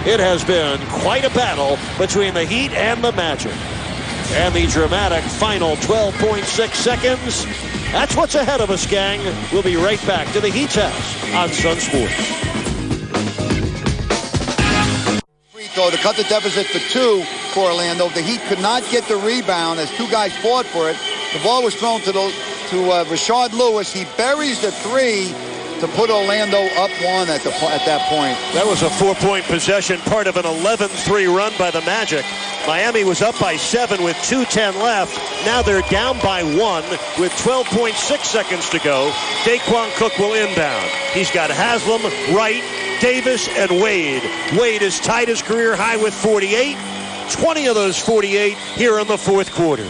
It has been quite a battle between the Heat and the Magic. And the dramatic final 12.6 seconds. That's what's ahead of us, gang. We'll be right back to the Heat's house on Sun Sports.
Free throw to cut the deficit for 2 for Orlando. The Heat could not get the rebound as 2 guys fought for it. The ball was thrown to Rashard Lewis. He buries the 3 to put Orlando up 1 at that point.
That was a 4-point possession, part of an 11-3 run by the Magic. Miami was up by 7 with 2:10 left. Now they're down by 1 with 12.6 seconds to go. Daquan Cook will inbound. He's got Haslam, Wright, Davis, and Wade. Wade has tied his career high with 48. 20 of those 48 here in the 4th quarter.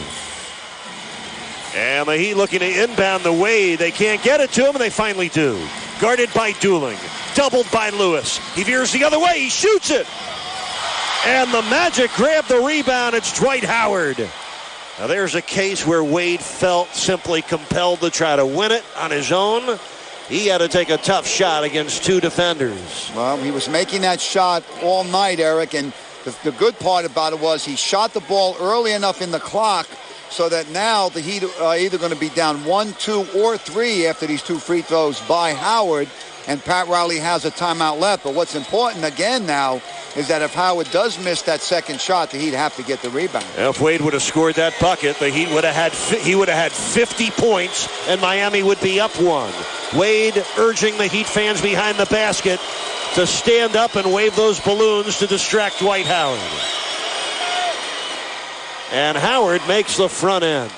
And the Heat looking to inbound the Wade. They can't get it to him, and they finally do. Guarded by Dooling. Doubled by Lewis. He veers the other way. He shoots it. And the Magic grab the rebound. It's Dwight Howard. Now there's a case where Wade felt simply compelled to try to win it on his own. He had to take a tough shot against 2 defenders.
Well, he was making that shot all night, Eric, and the good part about it was he shot the ball early enough in the clock so that now the Heat are either going to be down 1, 2, or 3 after these 2 free throws by Howard, and Pat Riley has a timeout left. But what's important again now is that if Howard does miss that second shot, the Heat have to get the rebound.
If Wade would have scored that bucket, the Heat would have had 50 points, and Miami would be up 1. Wade urging the Heat fans behind the basket to stand up and wave those balloons to distract Dwight Howard. And Howard makes the front end.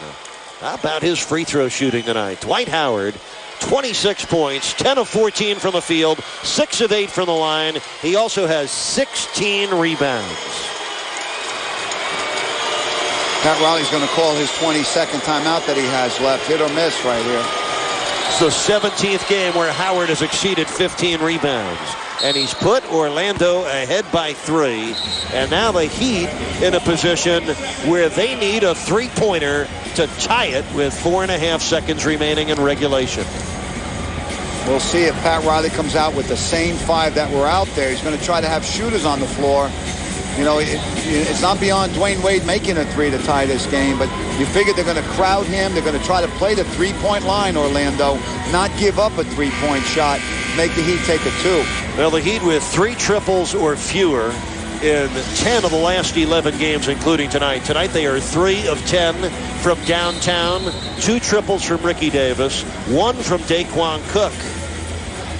How about his free throw shooting tonight? Dwight Howard, 26 points, 10 of 14 from the field, 6 of 8 from the line. He also has 16 rebounds.
Pat Riley's going to call his 22nd timeout that he has left. Hit or miss right here.
It's the 17th game where Howard has exceeded 15 rebounds. And he's put Orlando ahead by 3. And now the Heat in a position where they need a 3-pointer to tie it with 4.5 seconds remaining in regulation.
We'll see if Pat Riley comes out with the same 5 that were out there. He's going to try to have shooters on the floor. You know, it's not beyond Dwayne Wade making a 3 to tie this game, but you figure they're going to crowd him. They're going to try to play the 3-point line, Orlando, not give up a 3-point shot, make the Heat take a 2.
Well, the Heat with 3 triples or fewer in 10 of the last 11 games, including tonight. Tonight they are 3 of 10 from downtown, 2 triples from Ricky Davis, 1 from Daquan Cook.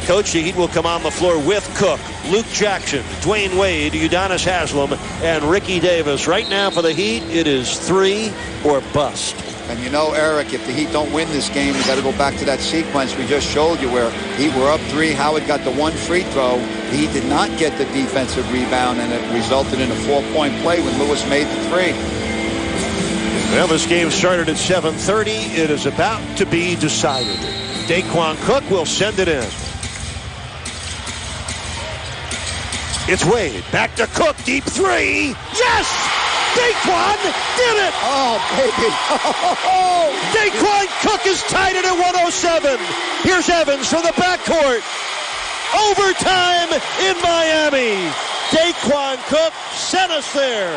Coach, the Heat will come on the floor with Cook, Luke Jackson, Dwayne Wade, Udonis Haslam, and Ricky Davis. Right now for the Heat, it is 3 or bust.
And you know, Eric, if the Heat don't win this game, we got to go back to that sequence we just showed you where Heat were up 3. Howard got the 1 free throw. The Heat did not get the defensive rebound, and it resulted in a 4-point play when Lewis made the 3.
Well, this game started at 7:30. It is about to be decided. Daquan Cook will send it in. It's Wade. Back to Cook. Deep 3. Yes! Daquan did it!
Oh, baby.
Daquan Cook has tied it at 107. Here's Evans from the backcourt. Overtime in Miami. Daquan Cook sent us there.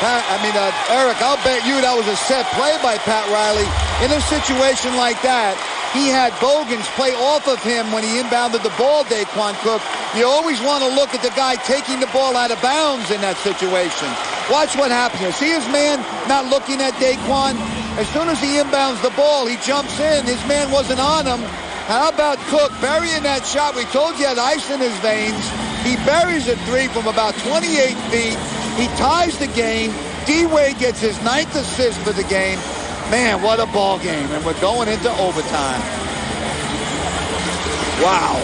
Eric, I'll bet you that was a set play by Pat Riley. In a situation like that, he had Bogans play off of him when he inbounded the ball, Daquan Cook. You always want to look at the guy taking the ball out of bounds in that situation. Watch what happens here. See his man not looking at Daquan? As soon as he inbounds the ball, he jumps in. His man wasn't on him. How about Cook burying that shot? We told you he had ice in his veins. He buries a 3 from about 28 feet. He ties the game. D-Wade gets his 9th assist for the game. Man, what a ball game. And we're going into overtime. Wow.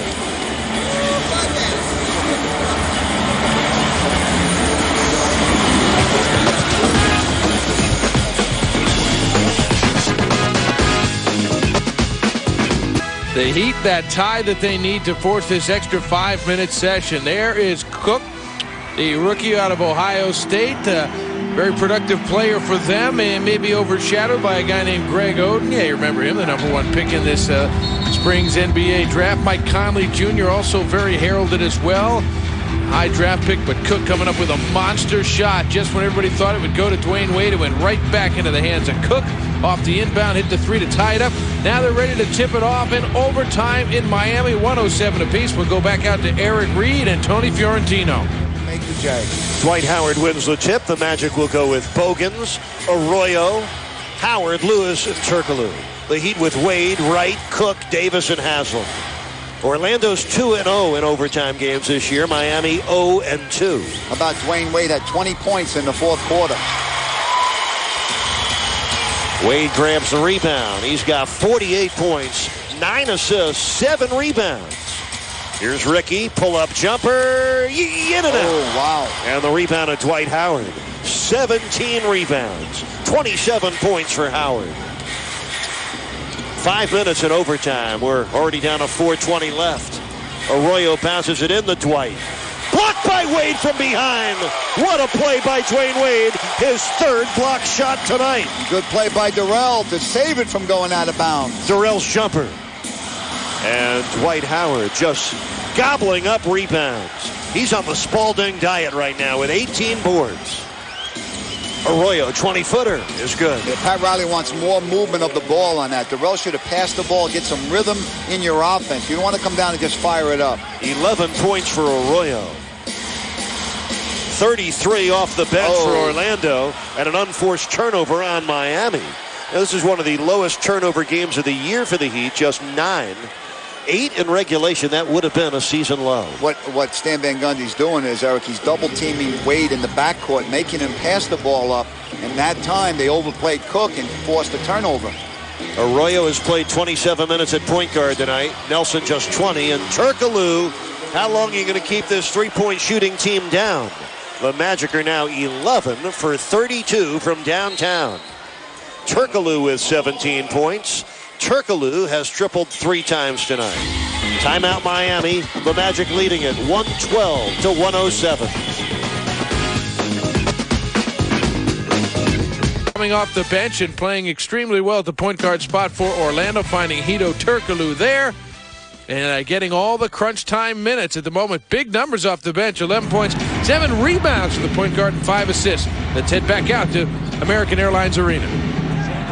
The Heat, that tie that they need to force this extra 5-minute session. There is Cook, the rookie out of Ohio State. Very productive player for them, and maybe overshadowed by a guy named Greg Oden. Yeah, you remember him, the #1 pick in this spring's NBA draft. Mike Conley Jr. also very heralded as well. High draft pick, but Cook coming up with a monster shot just when everybody thought it would go to Dwayne Wade. It went right back into the hands of Cook. Off the inbound, hit the 3 to tie it up. Now they're ready to tip it off in overtime in Miami. 107 apiece. We'll go back out to Eric Reed and Tony Fiorentino.
Make the J.
Dwight Howard wins the tip. The Magic will go with Bogans, Arroyo, Howard, Lewis, and Turkoglu. The Heat with Wade, Wright, Cook, Davis, and Haslam. Orlando's 2-0 in overtime games this year. Miami 0-2.
How about Dwayne Wade had 20 points in the 4th quarter.
Wade grabs the rebound. He's got 48 points, 9 assists, 7 rebounds. Here's Ricky, pull-up jumper, in and out.
Oh, wow.
And the rebound of Dwight Howard. 17 rebounds, 27 points for Howard. 5 minutes in overtime. We're already down to 4:20 left. Arroyo bounces it in to Dwight. Blocked by Wade from behind. What a play by Dwayne Wade. His 3rd block shot tonight.
Good play by Durrell to save it from going out of bounds.
Durrell's jumper. And Dwight Howard just gobbling up rebounds. He's on the Spalding diet right now with 18 boards. Arroyo, 20-footer is good.
Yeah, Pat Riley wants more movement of the ball on that. Durrell should have passed the ball, get some rhythm in your offense. You don't want to come down and just fire it up.
11 points for Arroyo. 33 off the bench for Orlando, and an unforced turnover on Miami. Now, this is one of the lowest turnover games of the year for the Heat, just 9. 8 in regulation. That would have been a season low.
What Stan Van Gundy's doing is, Eric, he's double-teaming Wade in the backcourt, making him pass the ball up. And that time, they overplayed Cook and forced a turnover.
Arroyo has played 27 minutes at point guard tonight. Nelson just 20. And Turkoglu, how long are you going to keep this three-point shooting team down? The Magic are now 11 for 32 from downtown. Turkoglu with 17 points. Turkoglu has tripled 3 times tonight. Timeout Miami. The Magic leading it 112 to 107.
Coming off the bench and playing extremely well at the point guard spot for Orlando, finding Hedo Turkoglu there. And getting all the crunch time minutes at the moment. Big numbers off the bench. 11 points, 7 rebounds for the point guard, and 5 assists. Let's head back out to American Airlines Arena.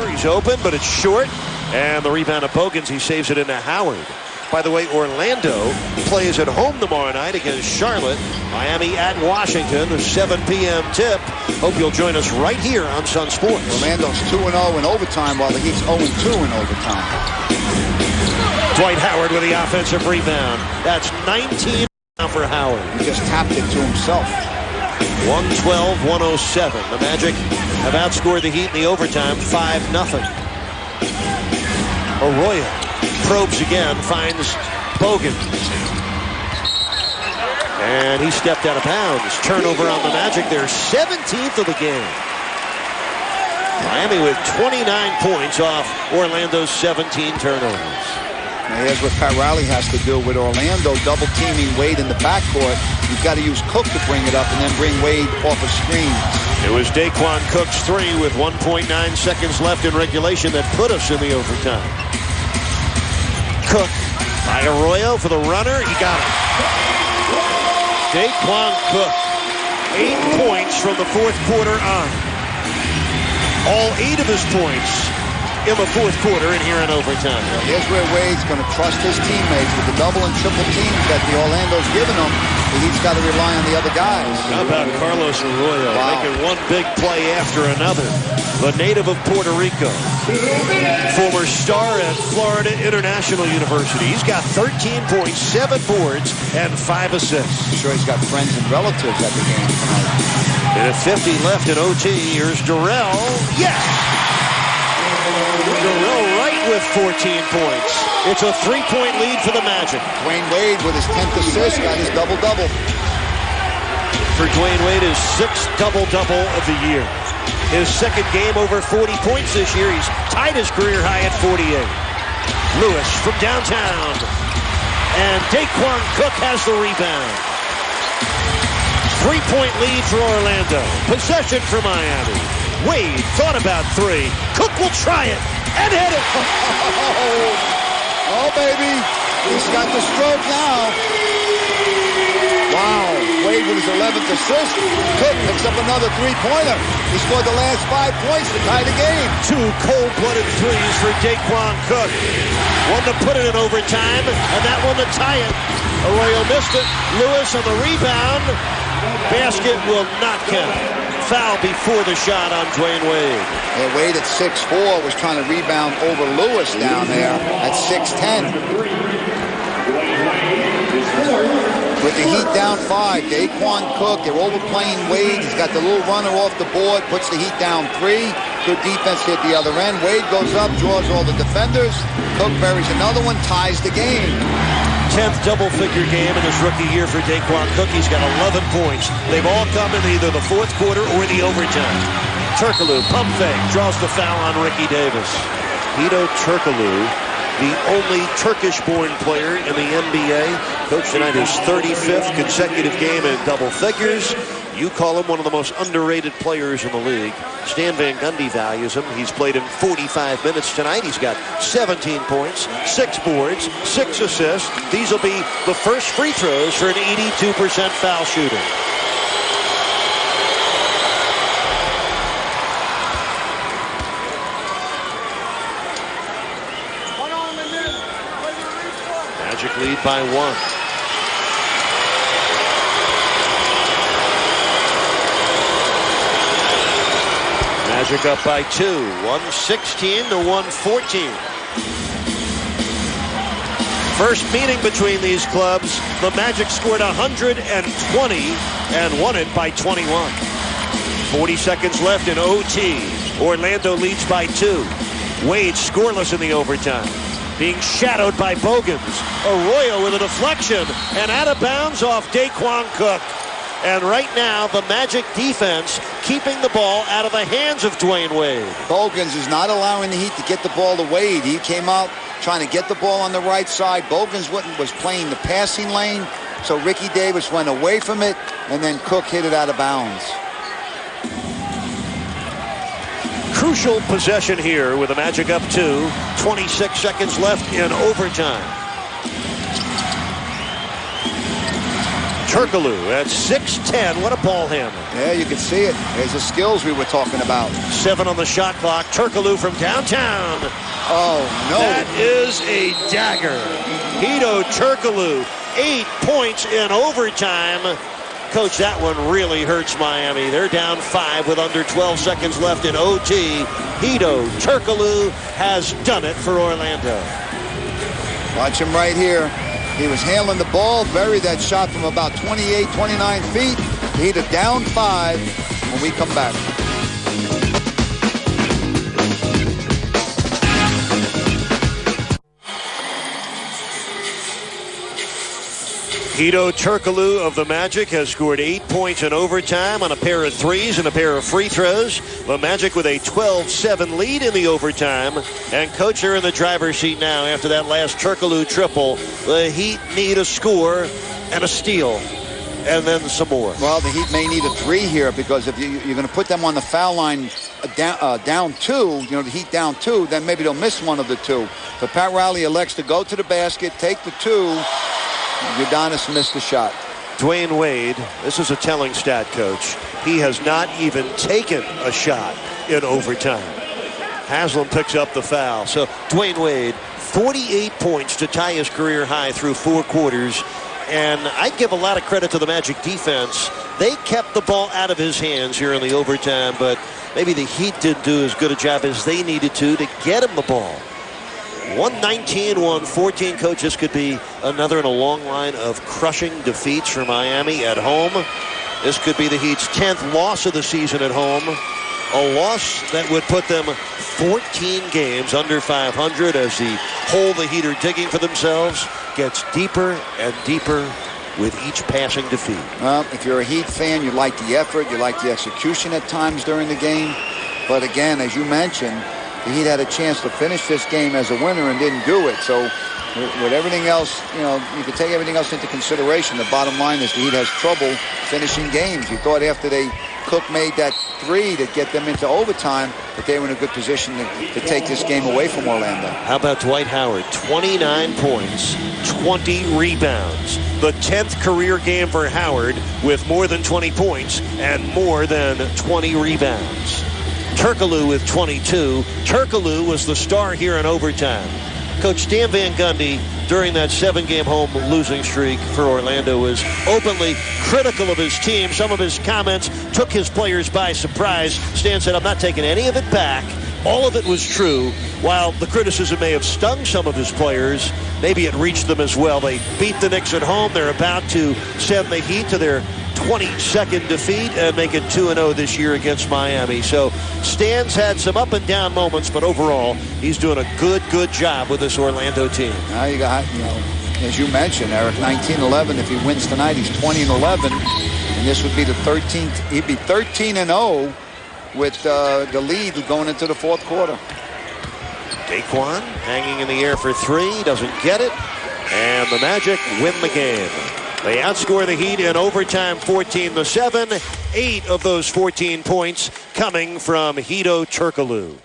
He's open, but it's short. And the rebound of Bogans, he saves it into Howard. By the way, Orlando plays at home tomorrow night against Charlotte. Miami at Washington, a 7 p.m. tip. Hope you'll join us right here on Sun Sports.
Orlando's 2-0 in overtime, while the Heat's 0-2 in overtime.
Dwight Howard with the offensive rebound. That's 19 for Howard.
He just tapped it to himself.
112-107. The Magic have outscored the Heat in the overtime 5-0. Arroyo probes again, finds Bogan. And he stepped out of bounds. Turnover on the Magic, their 17th of the game. Miami with 29 points off Orlando's 17 turnovers.
Now here's what Pat Riley has to do with Orlando double-teaming Wade in the backcourt. You've got to use Cook to bring it up and then bring Wade off a screen.
It was Daquan Cook's 3 with 1.9 seconds left in regulation that put us in the overtime. Cook by Arroyo for the runner. He got it. Daquan Cook, 8 points from the 4th quarter on. All 8 of his points in the 4th quarter and here in overtime.
Here's where Wade's going to trust his teammates with the double and triple teams that the Orlando's given him. He's got to rely on the other guys.
How about Carlos Arroyo making one big play after another? The native of Puerto Rico, former star at Florida International University. He's got 13 points, 7 boards, and 5 assists.
I'm sure he's got friends and relatives at the game tonight.
Minute 50 left in OT. Here's Durrell. Yes! Durrell right with 14 points. It's a 3-point lead for the Magic.
Dwayne Wade with his 10th assist got his double-double.
For Dwayne Wade, his 6th double-double of the year. His second game over 40 points this year. He's tied his career high at 48. Lewis from downtown. And Daquan Cook has the rebound. 3-point lead for Orlando. Possession for Miami. Wade thought about 3. Cook will try it and hit it.
Oh, baby. He's got the stroke now. Wow. Wade with his 11th assist. Cook picks up another 3-pointer. He scored the last 5 points to tie the game.
2 cold-blooded threes for Daquan Cook. One to put it in overtime, and that one to tie it. Arroyo missed it. Lewis on the rebound. Basket will not count. Foul before the shot on Dwayne Wade.
Yeah, Wade at 6'4" was trying to rebound over Lewis down there at 6'10". With the Heat down 5, Daquan Cook, they're overplaying Wade. He's got the little runner off the board, puts the Heat down 3. Good defense at the other end. Wade goes up, draws all the defenders. Cook buries another one, ties the game.
10th double-figure game in his rookie year for Daquan Cook. He's got 11 points. They've all come in either the fourth quarter or the overtime. Turkoglu, pump fake, draws the foul on Ricky Davis. Hedo Turkoglu, the only Turkish-born player in the NBA. Coach tonight his 35th consecutive game in double figures. You call him one of the most underrated players in the league. Stan Van Gundy values him. He's played in 45 minutes tonight. He's got 17 points, 6 boards, 6 assists. These will be the first free throws for an 82% foul shooter. Magic lead by 1. Magic up by 2, 116 to 114. First meeting between these clubs, the Magic scored 120 and won it by 21. 40 seconds left in OT. Orlando leads by 2. Wade scoreless in the overtime. Being shadowed by Bogans. Arroyo with a deflection and out of bounds off Daquan Cook. And right now, the Magic defense keeping the ball out of the hands of Dwayne Wade.
Bogans is not allowing the Heat to get the ball to Wade. He came out trying to get the ball on the right side. Bogans was playing the passing lane, so Ricky Davis went away from it, and then Cook hit it out of bounds.
Crucial possession here with the Magic up 2. 26 seconds left in overtime. Turkoglu at 6'10". What a ball handle.
Yeah, you can see it. There's the skills we were talking about.
7 on the shot clock. Turkoglu from downtown.
Oh, no.
That is a dagger. Hedo Turkoglu, 8 points in overtime. Coach, that one really hurts Miami. They're down 5 with under 12 seconds left in OT. Hedo Turkoglu has done it for Orlando.
Watch him right here. He was handling the ball, buried that shot from about 28, 29 feet. Heat it down 5 when we come back.
Hedo Turkoglu of the Magic has scored 8 points in overtime on a pair of threes and a pair of free throws. The Magic with a 12-7 lead in the overtime. And Coach are in the driver's seat now after that last Turkoglu triple. The Heat need a score and a steal. And then some more.
Well, the Heat may need a 3 here because if you're going to put them on the foul line down 2, the Heat down 2, then maybe they'll miss one of the 2. But Pat Riley elects to go to the basket, take the 2. Udonis missed the shot.
Dwayne Wade, this is a telling stat, Coach. He has not even taken a shot in overtime. Haslam picks up the foul. So Dwayne Wade, 48 points to tie his career high through 4 quarters. And I give a lot of credit to the Magic defense. They kept the ball out of his hands here in the overtime, but maybe the Heat didn't do as good a job as they needed to get him the ball. 119, 114, Coach. This could be another in a long line of crushing defeats for Miami at home. This could be the Heat's 10th loss of the season at home. A loss that would put them 14 games under 500 as the hole the Heat are digging for themselves gets deeper and deeper with each passing defeat.
Well, if you're a Heat fan, you like the effort, you like the execution at times during the game. But again, as you mentioned, the Heat had a chance to finish this game as a winner and didn't do it. So with everything else, you could take everything else into consideration. The bottom line is the Heat has trouble finishing games. You thought after Cook made that three to get them into overtime that they were in a good position to take this game away from Orlando.
How about Dwight Howard? 29 points, 20 rebounds. The 10th career game for Howard with more than 20 points and more than 20 rebounds. Turkoglu with 22. Turkoglu was the star here in overtime. Coach Stan Van Gundy, during that 7-game home losing streak for Orlando, was openly critical of his team. Some of his comments took his players by surprise. Stan said, "I'm not taking any of it back. All of it was true." While the criticism may have stung some of his players, maybe it reached them as well. They beat the Knicks at home. They're about to send the Heat to their 22nd defeat and make it 2-0 this year against Miami. So Stan's had some up and down moments, but overall, he's doing a good job with this Orlando team.
Now you got, as you mentioned, Eric, 19-11. If he wins tonight, he's 20-11, and this would be the 13th. He'd be 13-0 with the lead going into the fourth quarter.
Daquan hanging in the air for three, doesn't get it, and the Magic win the game. They outscore the Heat in overtime 14-7. 8 of those 14 points coming from Hedo Turkoglu.